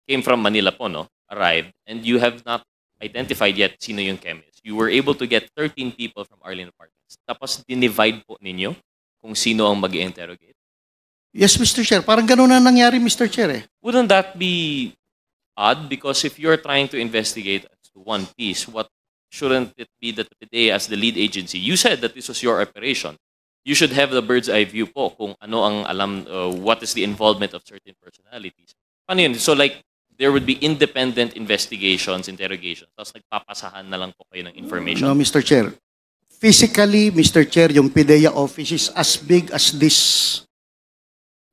came from Manila po, no? Arrived, and you have not identified yet sino yung chemist. You were able to get 13 people from Arlene Apartments. Tapos, dinivide po ninyo kung sino ang mag-interrogate. Yes, Mr. Chair. Parang ganun na nangyari, Mr. Chair eh. Wouldn't that be odd? Because if you're trying to investigate as to one piece, shouldn't it be that the PDEA as the lead agency, you said that this was your operation. You should have the bird's eye view po kung ano ang alam, what is the involvement of certain personalities. Paano yun? So like, there would be independent investigations, interrogations, tapos nagpapasahan na lang po kayo ng information. No, Mr. Chair. Physically, Mr. Chair, yung PIDEA office is as big as this.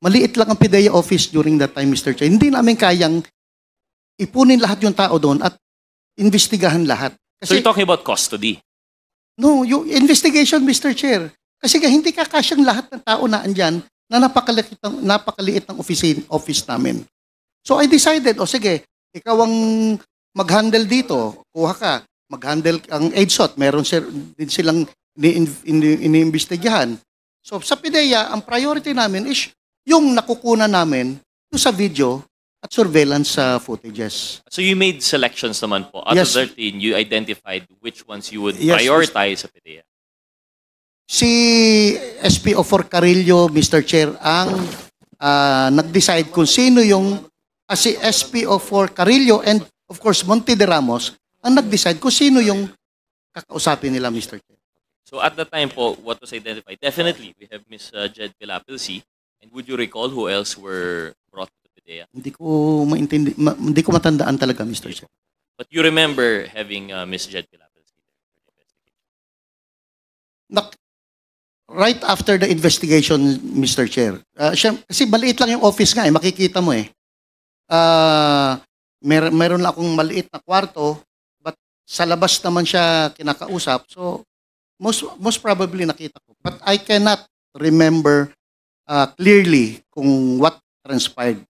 Maliit lang ang PIDEA office during that time, Mr. Chair. Hindi namin kayang ipunin lahat yung tao doon at investigahan lahat. So you're talking about custody? No, yung investigation, Mr. Chair. Kasi hindi kakasyang lahat ng tao na andyan na napakaliit ng office namin. So I decided, sige, ikaw ang mag-handle dito. Kuha ka, mag-handle ang EDSOT. Meron din silang iniimbestigahan. So sa PIDEA, ang priority namin is yung nakukunan namin sa video at surveillance footages. So you made selections naman po. Out of 13, you identified which ones you would prioritize sa PIDEA. Si SPO4 Carillo, Mr. Chair, ang nag-decide kung sino yung si SPO4 Carillo and of course Monte de Ramos ang nag-decide kung sino yung kakausapin nila, Mr. Chair. So at the time po, what was identified? Definitely, we have Ms. Jed Pilapilsi. And would you recall who else were brought to PIDEA? Hindi ko matandaan talaga, Mr. Chair. But you remember having Ms. Jed Pilapilsi there? Right after the investigation, Mr. Chair. Kasi maliit lang yung office nga makikita mo eh. Meron lang akong maliit na kwarto, but sa labas naman siya kinakausap. So, most probably nakita ko. But I cannot remember clearly kung what transpired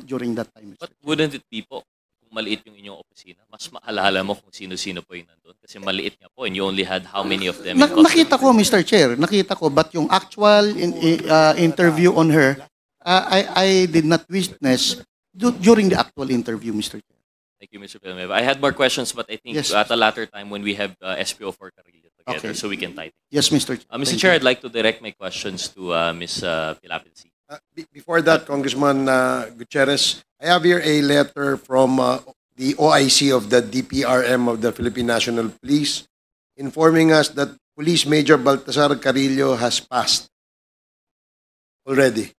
during that time. But wouldn't it be po, kung maliit yung inyong opisina, mas maalala mo kung sino-sino po yung nandun? Kasi maliit nga po and you only had how many of them? Nakita ko, Mr. Chair. Nakita ko. But yung actual interview on her, I did not witness during the actual interview, Mr. Chair. Thank you, Mr. Villanueva. I had more questions, but I think at a later time when we have SPO4 Carillo together, so we can tighten. Yes, Mr. Chair. Mr. Chair, I'd like to direct my questions to Ms. Pilapilsi. Before that, Congressman Gutierrez, I have here a letter from the OIC of the DPRM of the Philippine National Police informing us that Police Major Baltasar Carillo has passed already.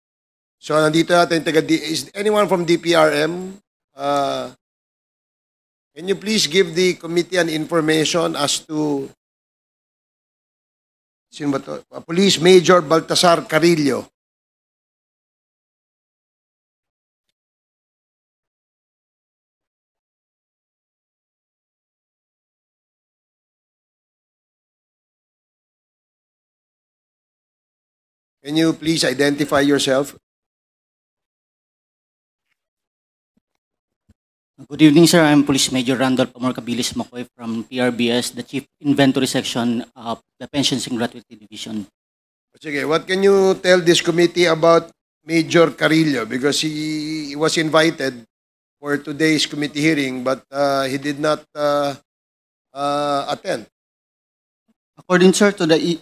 So, nandito natin is anyone from DPRM? Can you please give the committee an information as to sino ba to? Police Major Baltasar Carillo. Can you please identify yourself? Good evening, sir. I'm Police Major Randolph Amor-Cabilis Macoy from PRBS, the Chief Inventory Section of the Pensions and Gratuity Division. Sige, what can you tell this committee about Major Carillo? Because he was invited for today's committee hearing, but he did not attend. According, sir, to the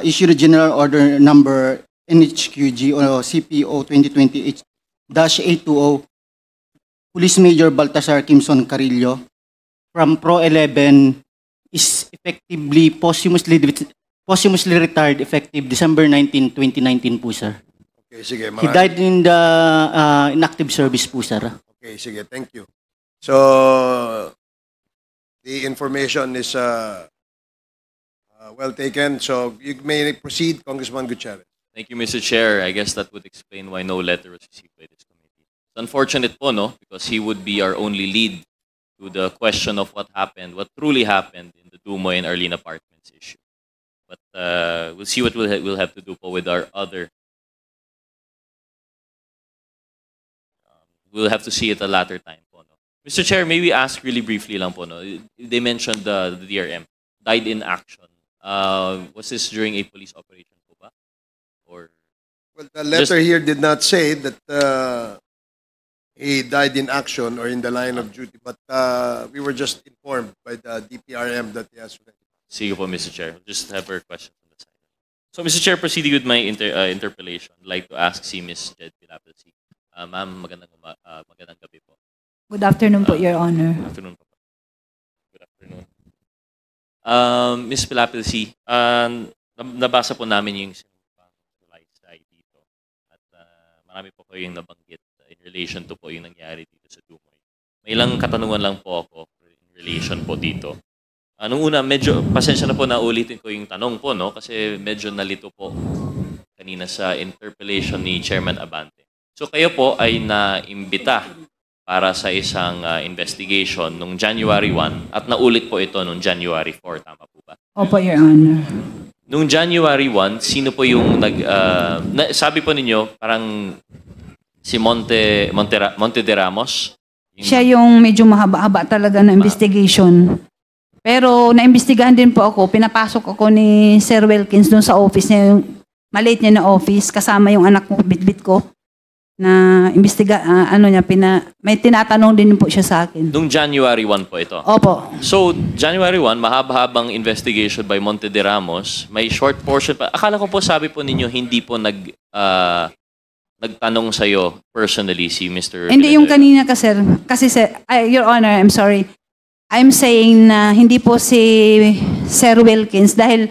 issued General Order Number NHQG or CPO 2020-820, Police Major Baltasar Kimson Carillo from Pro 11 is effectively posthumously retired effective December 19, 2019 po, sir. Okay, sige. He died in the inactive service po, sir. Okay, sige. Thank you. So, the information is well taken. So, you may proceed, Congressman Gutierrez. Thank you, Mr. Chair. I guess that would explain why no letter was received by this committee. It's unfortunate po, no? Because he would be our only lead to the question of what happened, what truly happened in the Dumoy and Arlene Apartments issue. But we'll see what we'll have to do po with our other. We'll have to see it a later time po, no? Mr. Chair, may we ask really briefly lang po, no? They mentioned the DRM died in action. Was this during a police operation po ba? Or well, the letter here did not say that he died in action or in the line of duty, but we were just informed by the DPRM that he has already. Sige po, Mr. Chair. Just have her questions on the side. So, Mr. Chair, proceeding with my interpellation, I'd like to ask si Ms. Jed Pilapilsi. Ma'am, magandang gabi po. Good afternoon po, Your Honor. Good afternoon po. Good afternoon. Ms. Pilapilsi, nabasa po namin yung sinumpang dito at marami po kayong nabanggit in relation to po yung nangyari dito sa Dumoy. May ilang katanungan lang po ako in relation po dito. Nung una, medyo, pasensya na po na ulitin ko yung tanong po, no? Kasi medyo nalito po kanina sa interpellation ni Chairman Abante. So kayo po ay naimbita para sa isang investigation nung January 1 at naulit po ito nung January 4, tama po ba? Opo, Your Honor. Nung January 1, sino po yung sabi po ninyo, parang si Monte de Ramos? Siya yung medyo mahaba-haba talaga na investigation. Pero naimbestigahan din po ako, pinapasok ako ni Sir Wilkins doon sa office niya, yung maliit niya na office, kasama yung anak ko, bitbit ko, na may tinatanong din po siya sa akin. Nung January 1 po ito? Opo. So, January 1, mahaba-habang investigation by Monte de Ramos, may short portion pa. Akala ko po, sabi po ninyo, hindi po nagtanong sa'yo personally si Mr. Hindi, yung Villanueva. kanina kasi Your Honor, I'm sorry. I'm saying na hindi po si Sir Wilkins dahil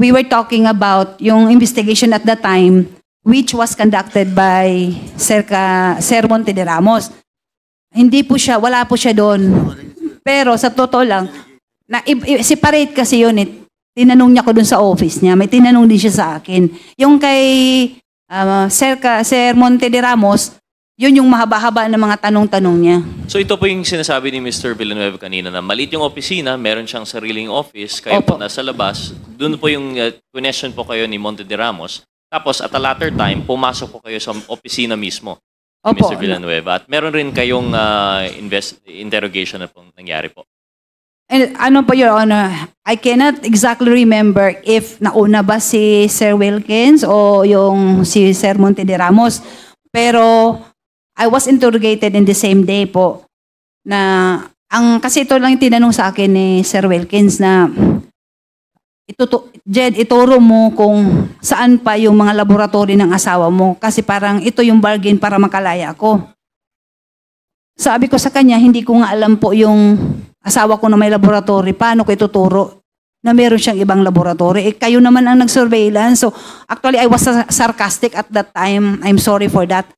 we were talking about yung investigation at the time which was conducted by Sir Monte de Ramos. Hindi po siya, wala po siya doon. Pero sa totoo lang, separate kasi yun eh. Tinanong niya ko doon sa office niya. May tinanong din siya sa akin. Yung kay Sir Monte de Ramos, yun yung mahaba-haba na mga tanong-tanong niya. So ito po yung sinasabi ni Mr. Villanueva kanina na maliit yung opisina, meron siyang sariling office, kayo po nasa labas. Doon po yung connection po kayo ni Monte de Ramos. Tapos at a latter time, pumasok po kayo sa opisina mismo ni Mr. Villanueva. At meron rin kayong interrogation na pong nangyari po. And ano po, Your Honor, I cannot exactly remember if nauna ba si Sir Wilkins o yung si Sir Monte de Ramos. Pero I was interrogated in the same day po. Kasi ito lang yung tinanong sa akin ni Sir Wilkins na Jed, ituro mo kung saan pa yung mga laboratory ng asawa mo kasi parang ito yung bargain para makalaya ko. Sabi ko sa kanya, hindi ko nga alam po yung asawa ko na may laboratory. Paano ko ituturo na meron siyang ibang laboratory? Kayo naman ang nag-surveillance. So actually, I was sarcastic at that time. I'm sorry for that.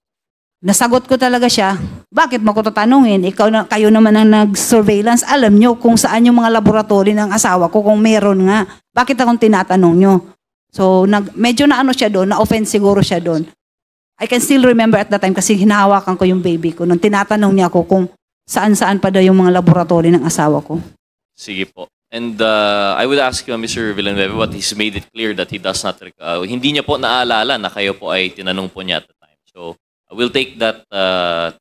Nasagot ko talaga siya, bakit mo ko tatanungin? Kayo naman ang nag-surveillance, alam nyo kung saan yung mga laboratory ng asawa ko, kung meron nga. Bakit akong tinatanong nyo? So, medyo siya doon, na-offend siguro siya doon. I can still remember at that time kasi hinahawakan ko yung baby ko. Nung tinatanong niya ako kung saan-saan pa daw yung mga laboratory ng asawa ko. Sige po. And I would ask you, Mr. Villanueva, what he's made it clear that he does not, hindi niya po naalala na kayo po ay tinanong po niya at the time. So, we'll take that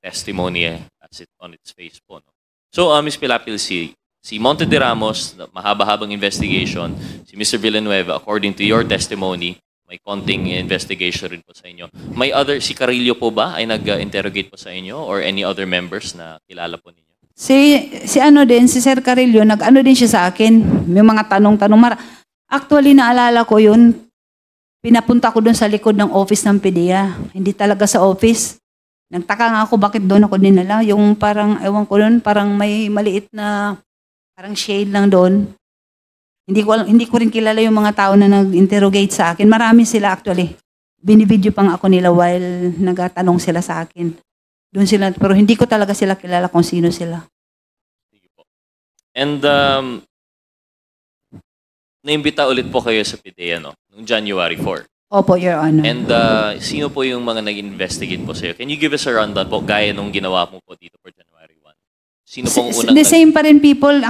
testimony as it on its face po. No? So, Ms. Pilapil, si Monte de Ramos, mahaba-habang investigation, si Mr. Villanueva, according to your testimony, may konting investigation rin po sa inyo. May si Carillo po ba ay nag-interrogate po sa inyo or any other members na kilala po ninyo? Si Sir Carillo, nag-ano din siya sa akin. May mga tanong-tanong. Actually, naalala ko yun. Pinapunta ko doon sa likod ng office ng PDEA. Hindi talaga sa office. Nagtaka nga ako bakit doon ako dinala. Yung parang, ewan ko doon, parang may maliit na, parang shade lang doon. Hindi ko rin kilala yung mga tao na nag-interrogate sa akin. Marami sila actually. Binibidyo pang ako nila while nagatanong sila sa akin. Doon sila, pero hindi ko talaga sila kilala kung sino sila. And naimbita ulit po kayo sa PDEA, no? Noong January 4. Opo, Your Honor. And sino po yung mga nag-investigate po sa'yo? Can you give us a rundown po, gaya nung ginawa mo po dito for January 1? Sino pong unang... The same pa rin people.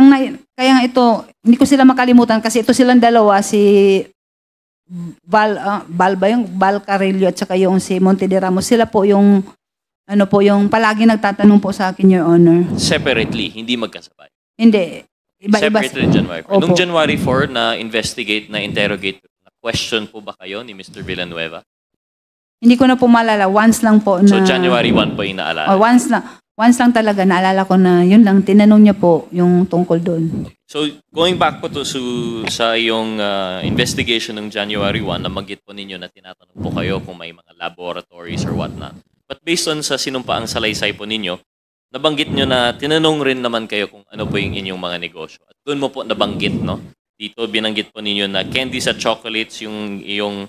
Kaya nga ito, hindi ko sila makalimutan kasi ito silang dalawa, si Val Carillo at saka yung si Monte de Ramos. Sila po yung, yung palagi nagtatanong po sa akin, Your Honor. Separately, hindi magkasabay? Hindi. Iba-iba. Separate January 4. Noong January 4 na investigate, na interrogate, na question po ba kayo ni Mr. Villanueva? Hindi ko na po maalala. Once lang po na... So January 1 po yung naalala? Once lang talaga. Naalala ko na yun lang. Tinanong niya po yung tungkol doon. So going back po to sa yung investigation ng January 1, nabanggit po ninyo na tinatanong po kayo kung may mga laboratories or whatnot. But based on sa sinumpaang salaysay po ninyo, nabanggit nyo na tinanong rin naman kayo kung ano po yung inyong mga negosyo. At doon mo po nabanggit, no? Dito binanggit po ninyo na candies at chocolates yung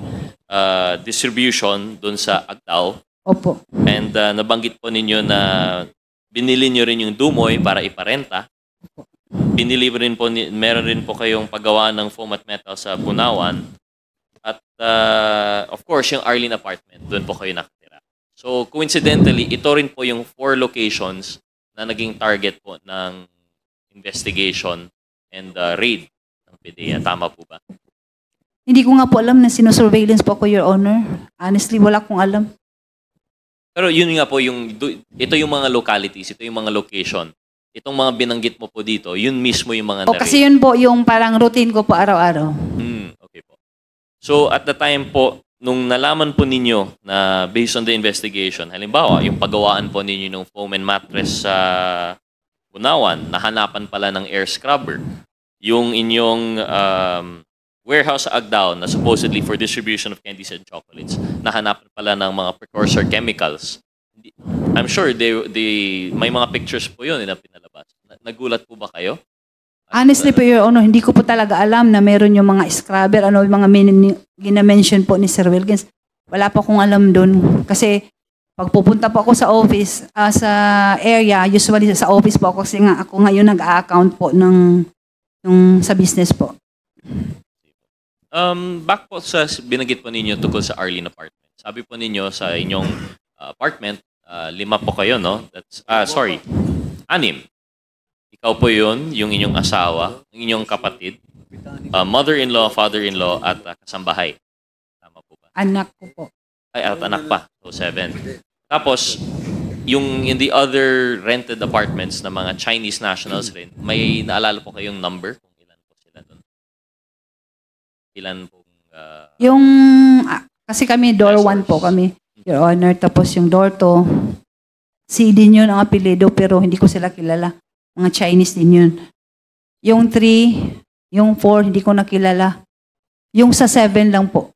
distribution doon sa Agdao. Opo. And nabanggit po ninyo na binili nyo rin yung Dumoy para iparenta. Binili rin po, meron rin po kayong paggawa ng foam at metal sa Bunawan. At of course, yung Arlene apartment, doon po kayo nakatira. So coincidentally, ito rin po yung 4 locations na naging target po ng investigation and raid ng PDEA. Tama po ba? Hindi ko nga po alam na sinosurveillance po ako, Your Honor. Honestly, wala akong alam. Pero yun nga po, ito yung mga localities, ito yung mga location. Itong mga binanggit mo po dito, yun mismo yung mga na-raid. Kasi yun po yung parang routine ko po araw-araw. Okay po. So at the time po, nung nalaman po ninyo na based on the investigation, halimbawa, yung paggawaan po ninyo ng foam and mattress sa Bunawan, nahanapan pala ng air scrubber. Yung inyong warehouse sa Agdao na supposedly for distribution of candies and chocolates, nahanapan pala ng mga precursor chemicals. I'm sure may mga pictures po yun na pinalabas. Nagulat po ba kayo? Honestly po, Your Honor, hindi ko po talaga alam na meron yung mga scrubber, yung mga gina-mention po ni Sir Wilkins. Wala po akong alam doon. Kasi pag pupunta po ako sa office, sa area, usually sa office po ako kasi nga ako ngayon nag-a-account po yung sa business po. Back po sa binanggit po ninyo tungkol sa Arlene apartment. Sabi po ninyo sa inyong apartment, 5 po kayo, no? That's, 6. Ikaw po yun, yung inyong asawa, yung inyong kapatid, mother-in-law, father-in-law, at kasambahay. Tama po ba? Anak ko po. Ay, at anak pa. So, 7. Tapos, yung in the other rented apartments na mga Chinese nationals rin, may naalala po kayong number? Kung ilan po sila doon? Ilan pong... kasi kami, door 1 po kami, Your Honor. Tapos yung door 2, si din yun ang apelido, pero hindi ko sila kilala. Mga Chinese din yun. Yung 3, yung 4, hindi ko nakilala. Yung sa 7 lang po.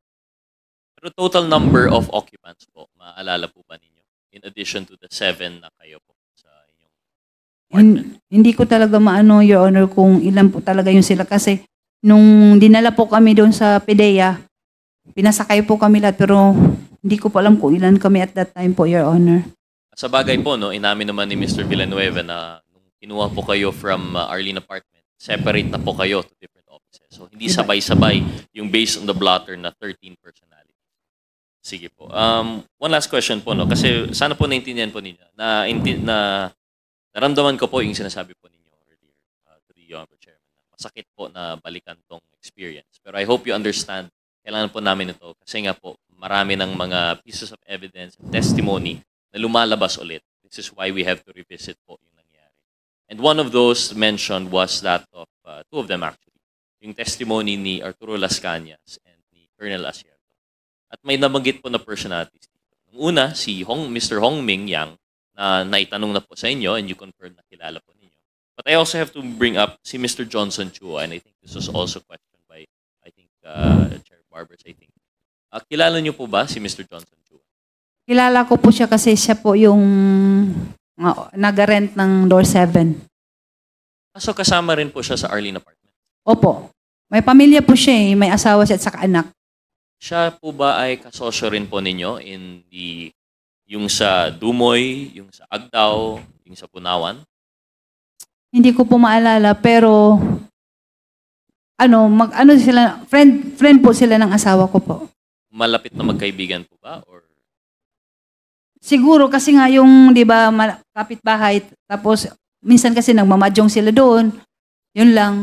Pero total number of occupants po, maalala po ba ninyo? In addition to the 7 na kayo po sa inyong apartment? Hindi ko talaga maano, Your Honor, kung ilan po talaga yung sila. Kasi nung dinala po kami doon sa PDEA, pinasakay po kami lahat, pero hindi ko po alam kung ilan kami at that time po, Your Honor. Sa bagay po, no, inamin naman ni Mr. Villanueva na kinuha po kayo from Arlene apartment, separate na po kayo to different offices. So, hindi sabay-sabay yung based on the blotter na 13 personalities. Sige po. One last question po, no? Kasi sana po naintindihan po ninyo na naramdaman ko po yung sinasabi po ninyo earlier to the Honorable Chairman. Masakit po na balikan tong experience. Pero I hope you understand, kailangan po namin ito kasi nga po marami ng mga pieces of evidence and testimony na lumalabas ulit. This is why we have to revisit po yung nangyari. And one of those mentioned was that of 2 of them actually. Yung testimony ni Arturo Las Cañas and ni Colonel Asierto. At may nabanggit po na personalities. Ang una, si Mr. Hong Ming Yang na naitanong na po sa inyo and you confirmed na kilala po ninyo. But I also have to bring up si Mr. Johnson Chua and I think this was also questioned by, Chair Barbers, I think. Kilala niyo po ba si Mr. Johnson Chua? Kilala ko po siya kasi siya po yung nag-rent ng door 7. So kasama rin po siya sa Arlene apartment? Opo. May pamilya po siya may asawa siya at saka anak. Siya po ba ay kasosyo rin po ninyo in yung sa Dumoy, yung sa Agdao, yung sa Bunawan? Hindi ko po maalala pero sila, friend po sila ng asawa ko po. Malapit na magkaibigan po ba? Or siguro kasi nga yung, di ba, kapitbahay, tapos minsan kasi nagmamadyong sila doon. Yun lang.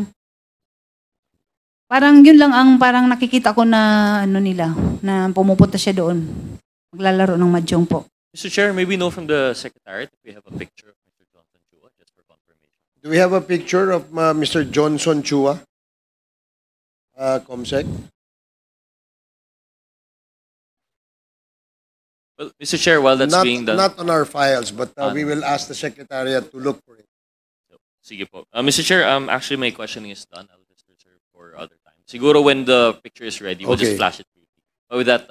Parang yun lang ang parang nakikita ko na nila, na pumupunta siya doon. Maglalaro ng madyong po. Mr. Chair, maybe know from the Secretariat if we have a picture of Mr. Johnson Chua, just for confirmation. Do we have a picture of Mr. Johnson Chua? Comsec? Well, Mr. Chair, while that's being done... Not on our files, but we will ask the Secretariat to look for it. Sige po. Mr. Chair, actually my questioning is done. I'll just reserve for other time. Siguro when the picture is ready, we'll just flash it briefly. But with that,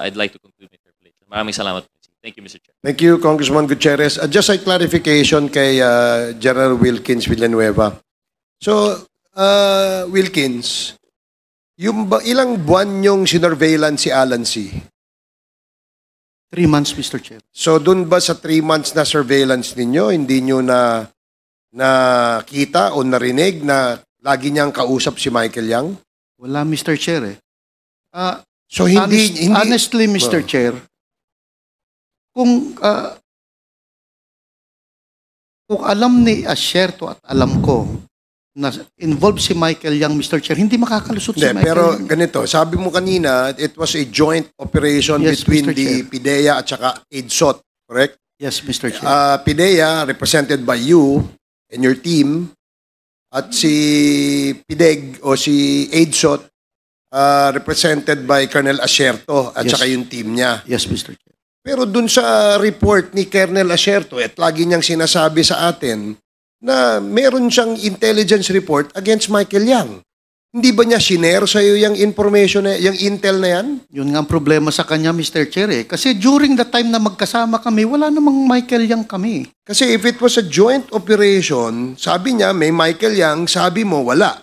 I'd like to conclude my interpellation. Maraming salamat. Thank you, Mr. Chair. Thank you, Congressman Gutierrez. Just a clarification kay General Wilkins Villanueva. So, Wilkins, ilang buwan yung sinurveillance si Alan C? 3 months, Mr. Chair. So dun ba sa 3 months na surveillance ninyo, hindi nyo na nakita o narinig na lagi niyang kausap si Michael Yang? Wala, Mr. Chair eh. So hindi Honestly, Mr. Chair, kung alam ni Asierto at alam ko na involved si Michael Yang, Mr. Chair, hindi makakalusot si Hindi, Michael pero Yang. ganito, sabi mo kanina, it was a joint operation Yes, between Mr. the Chair. PIDEA at saka AIDSOT, correct? Yes, Mr. Chair. PIDEA, represented by you and your team, at si PIDEG o si AIDSOT, represented by Colonel Asierto at Yes. saka yung team niya. Yes, Mr. Chair. Pero dun sa report ni Colonel Asierto, at lagi niyang sinasabi sa atin na meron siyang intelligence report against Michael Yang. Hindi ba niya shinare sa iyo yung information, yung intel na yan? Yun nga ang problema sa kanya, Mr. Chair eh. Kasi during the time na magkasama kami, wala namang Michael Yang kami. Kasi if it was a joint operation, sabi niya may Michael Yang, sabi mo wala.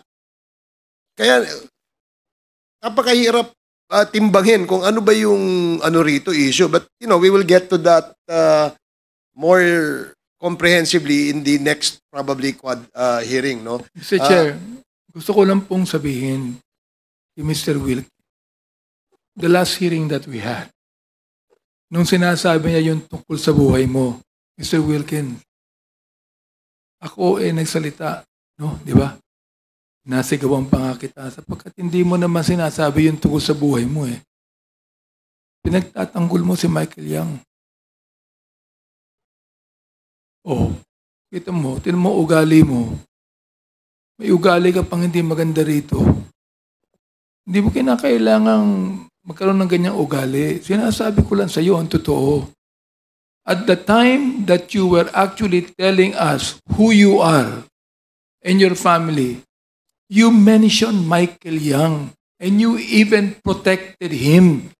Kaya napakahirap timbangin kung ano ba yung rito issue. But we will get to that more comprehensively in the next probably hearing, no? Mr. Chair, gusto ko lang pong sabihin kay Mr. Wilk, the last hearing that we had, nung sinasabi niya yung tungkol sa buhay mo, Mr. Wilkins, ako nagsalita, no? Di ba? Nasigawan pa nga kita sapagkat hindi mo naman sinasabi yung tungkol sa buhay mo eh. Pinagtatanggol mo si Michael Yang. Oh, kita mo, tinan mo ugali mo. May ugali ka pang hindi maganda rito. Hindi mo kinakailangang magkaroon ng ganyang ugali. Sinasabi ko lang sa iyo ang totoo. At the time that you were actually telling us who you are and your family, you mentioned Michael Yang and you even protected him.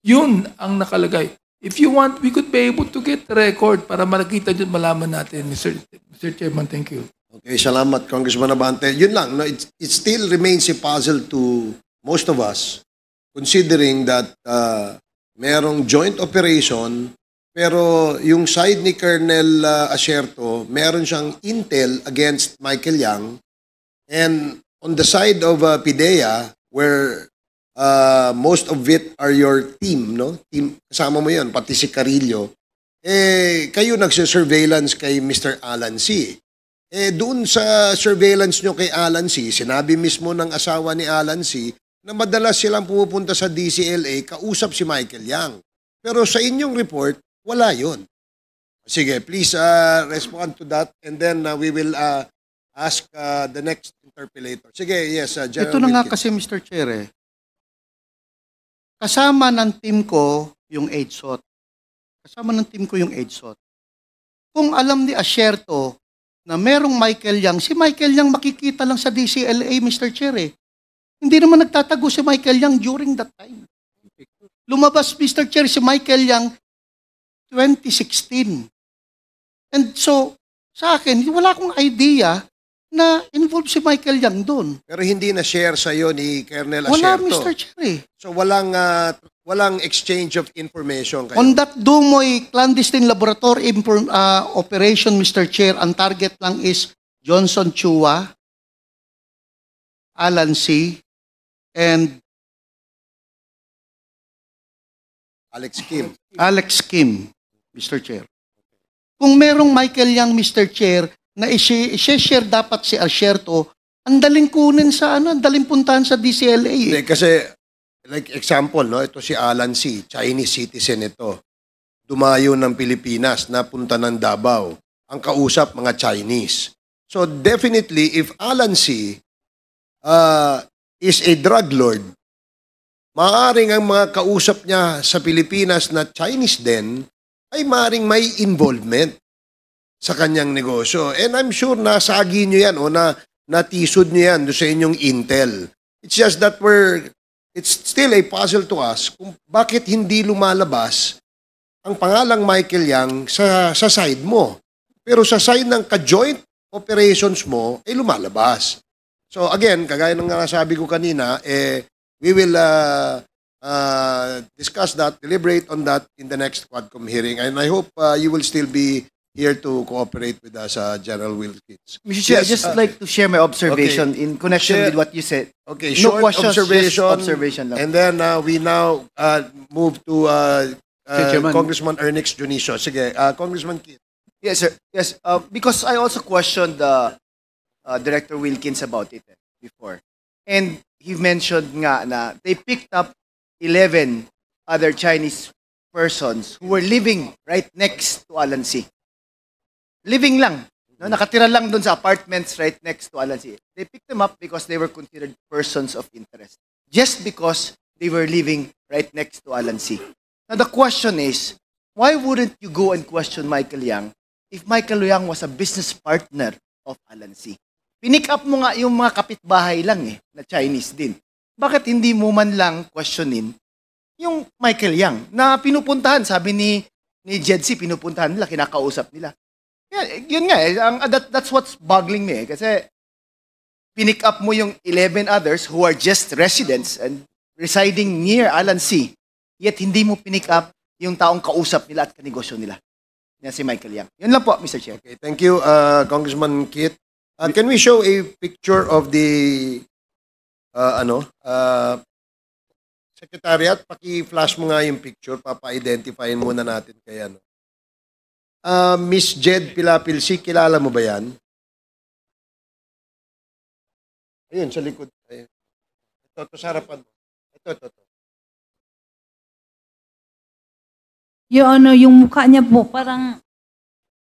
Yun ang nakalagay. If you want, we could be able to get the record para makita dyan, malaman natin. Mr. Chairman, thank you. Okay, salamat, Congressman Abante. Yun lang, no? It still remains a puzzle to most of us, considering that merong joint operation, pero yung side ni Colonel Asierto, meron siyang intel against Michael Yang, and on the side of PIDEA, where most of it are your team, no? Team, kasama mo yan, pati si Carillo. Kayo nagsisurveillance kay Mr. Alan C. Doon sa surveillance nyo kay Alan C, sinabi mismo ng asawa ni Alan C na madalas silang pumupunta sa DCLA, kausap si Michael Yang. Pero sa inyong report, wala yun. Sige, please respond to that and then we will ask the next interpellator. Sige, yes, General Ito na nga Wilkins. kasi, Mr. Chair eh. Kasama ng team ko yung AIDSOT. Kasama ng team ko yung AIDSOT. Kung alam ni Asierto na merong Michael Yang, si Michael Yang makikita lang sa DCLA, Mr. Chair eh. Hindi naman nagtatago si Michael Yang during that time. Lumabas, Mr. Chair, si Michael Yang 2016. And so, sa akin, wala akong idea na involved si Michael Yang doon. Pero hindi na share sa iyo ni Colonel Wala, Asierto. Mr. Chair eh. So walang exchange of information kayo. On that Dumoy clandestine laboratory operation, Mr. Chair, ang target lang is Johnson Chua, Alan C., and Alex Kim, Mr. Chair. Kung merong Michael Yang, Mr. Chair, na i-share dapat si Asierto, ang daling kunin sa ang daling puntahan sa DCLA. Hindi, kasi like example, no, ito si Alan C., Chinese citizen ito. Dumayo ng Pilipinas, napunta ng Davao. Ang kausap, mga Chinese. So definitely, if Alan C. Is a drug lord, maaaring ang mga kausap niya sa Pilipinas na Chinese din, ay maaaring may involvement sa kanyang negosyo. And I'm sure nasagi nyo yan o natisod nyo yan sa inyong intel. It's just that it's still a puzzle to us kung bakit hindi lumalabas ang pangalang Michael Yang sa side mo. Pero sa side ng ka-joint operations mo, ay lumalabas. So again, kagaya ng nasabi ko kanina, we will discuss that, deliberate on that in the next Quadcom hearing. And I hope you will still be here to cooperate with us, General Wilkins. Mr. Chair, Yes, I'd just like to share my observation in connection Chair- with what you said. Okay, No short questions, just observation. observation lang. And then we now move to Chairman. Congressman Ernix Junicio. Sige, Congressman Kit. Yes, sir. Yes, because I also questioned Director Wilkins about it before. And he mentioned nga na they picked up 11 other Chinese persons who were living right next to Alan C. Living lang. No, nakatira lang doon sa apartments right next to Alan C. They picked them up because they were considered persons of interest. Just because they were living right next to Alan C. Now the question is, why wouldn't you go and question Michael Yang if Michael Yang was a business partner of Alan C? Pinick up mo nga yung mga kapitbahay lang na Chinese din. Bakit hindi mo man lang questionin yung Michael Yang na pinupuntahan, sabi ni Jed C, pinupuntahan nila, kinakausap nila. Yun nga that's what's boggling me kasi pinick up mo yung 11 others who are just residents and residing near Alan C, yet hindi mo pinick up yung taong kausap nila at kanegosyo nila. Yan si Michael Yang. Yun lang po, Mr. Chair. Okay, thank you, Congressman Kit. Can we show a picture of the Secretariat? Paki-flash mo nga yung picture, papa-identifyin muna natin kay ano. Miss Jed Pilapilsi, kilala mo ba yan? Ayun, sa likod. Ayun. Ito sa harapan mo. Ito. Yung mukha niya po, parang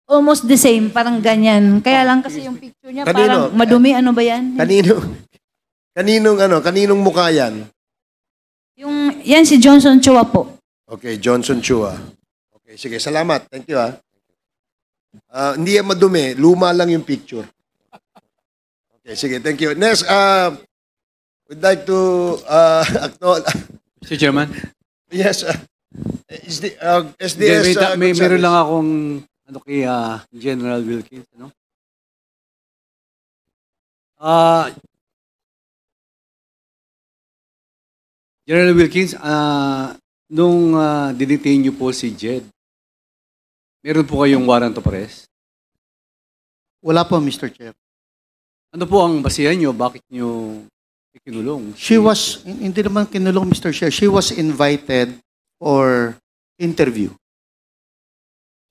almost the same, parang ganyan. Kaya lang kasi yung picture niya, Kanino? parang madumi, ano ba yan? Kaninong mukha yan? Yan si Johnson Chua po. Okay, Johnson Chua. Okay, sige, salamat. Thank you, hindi yan madumi. Luma lang yung picture. Okay, sige, thank you. Next, we'd like to acknowledge. Mr. Chairman. Yes, SDS. Meron lang akong kay General Wilkins. General Wilkins, nung didetain niyo po si Jed, meron po kayong warrant of arrest? Wala po, Mr. Chair. Ano po ang basihan niyo? Bakit niyo kinulong? Hindi naman kinulong, Mr. Chair. She was invited for interview.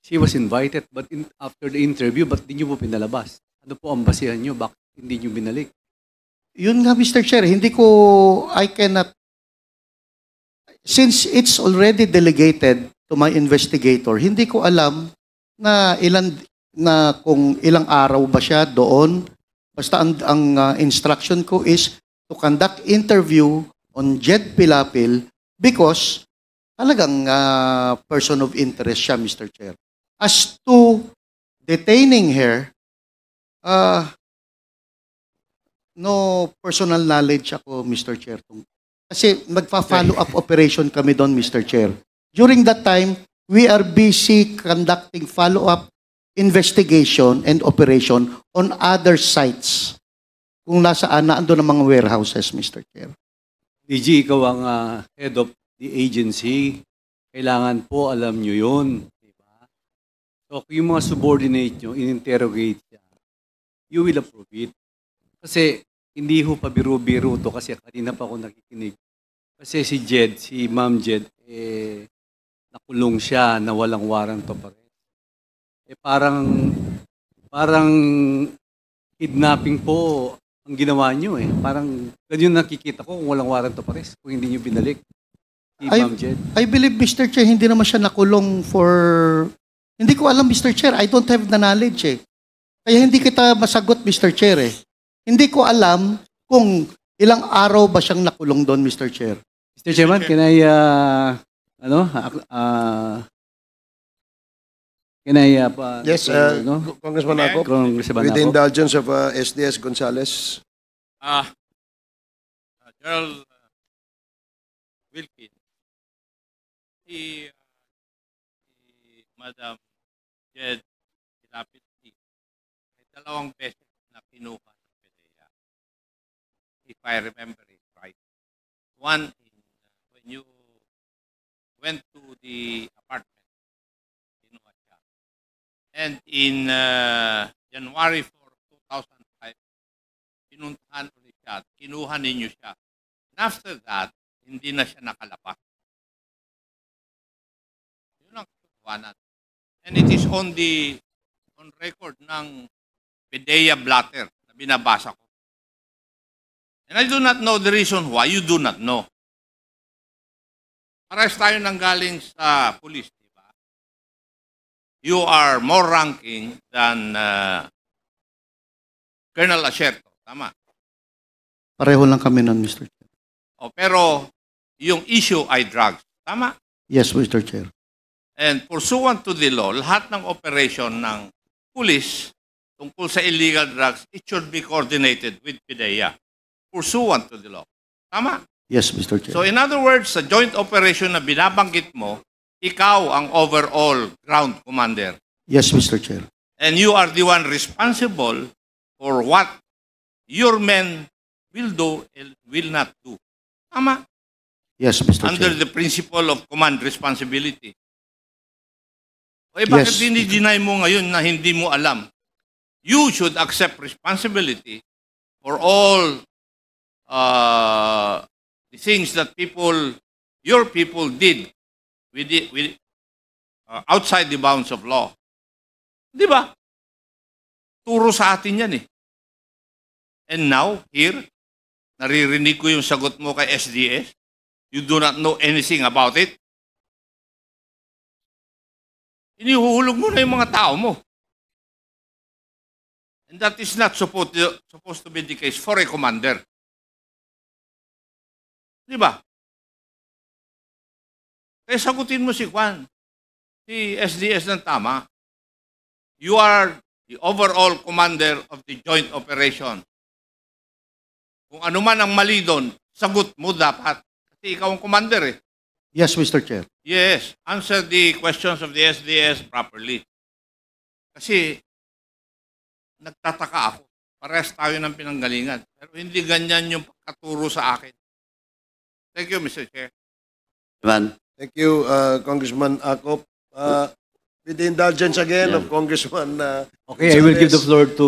She was invited, but after the interview, ba't di niyo po pinalabas? Ano po ang basihan niyo? Bakit hindi niyo binalik? Yun nga, Mr. Chair. I cannot, since it's already delegated to my investigator, hindi ko alam kung ilang araw ba siya doon. Basta ang instruction ko is to conduct interview on Jed Pilapil because talagang person of interest siya, Mr. Chair. As to detaining her, no personal knowledge ako, Mr. Chair. Kasi magpa-follow up operation kami doon, Mr. Chair. During that time, we are busy conducting follow-up investigation and operation on other sites. Kung nasaan na ando ng mga warehouses, Mr. Chair. DG, ikaw ang head of the agency. Kailangan po alam nyo yun. Diba? So, kung yung mga subordinate nyo, in-interrogate siya, you will approve it. Kasi, hindi ho pa biro-biro to kasi kanina pa ako nakikinig. Kasi si Jed, si Ma'am Jed, nakulong siya na walang warrant of arrest. Parang kidnapping po ang ginawa nyo Parang ganyan nakikita ko kung walang warrant of arrest, kung hindi nyo binalik. Si Ma'am Jed. I believe, Mr. Chair, hindi naman siya nakulong for... Hindi ko alam, Mr. Chair. I don't have the knowledge Kaya hindi kita masagot, Mr. Chair Hindi ko alam kung ilang araw ba siyang nakulong doon, Mr. Chair. Mr. Chairman, can I, Yes, Congressman Ako, with the indulgence of SDS Gonzales. General Wilkins, si Madam Jed Pilapil, may dalawang beses na kinuha sa PDEA. If I remember it right. One in when you went to the apartment, kinuha siya. And in January 4, 2005, pinuntahan ulit siya at kinuha ninyo siya. And after that, hindi na siya nakalabas. Yun ang katotohanan. And it is on record ng PDEA blatter na binabasa ko. And I do not know the reason why. You do not know. Parehas tayo nanggaling sa police, di ba? You are more ranking than Colonel Asierto. Tama. Pareho lang kami nun, Mr. Chair. O, pero yung issue ay drugs. Tama? Yes, Mr. Chair. And pursuant to the law, lahat ng operation ng police tungkol sa illegal drugs, it should be coordinated with PDEA. Pursuant to the law. Tama? Yes, Mr. Chair. So in other words, sa joint operation na binabanggit mo, ikaw ang overall ground commander. Yes, Mr. Chair. And you are the one responsible for what your men will do and will not do. Tama? Yes, Mr. Under Chair. the principle of command responsibility. O bakit Yes. dinideny mo ngayon na hindi mo alam? You should accept responsibility for all the things that your people did outside the bounds of law. Di ba? Turo sa atin yan eh. And now, here, naririnig ko yung sagot mo kay SDS. You do not know anything about it. Inihuhulog mo na yung mga tao mo. And that is not supposed to be the case for a commander. Di ba? Kaya sagutin mo si Juan, si SDS ng tama. You are the overall commander of the joint operation. Kung ano man ang mali doon, sagot mo dapat. Kasi ikaw ang commander eh. Yes, Mr. Chair. Yes, answer the questions of the SDS properly. Kasi nagtataka ako. Parehas tayo ng pinanggalingan. Pero hindi ganyan yung pagkaturo sa akin. Thank you, Mr. Chair. Thank you, Congressman Akop. With the indulgence again of Congressman Okay, I will give the floor to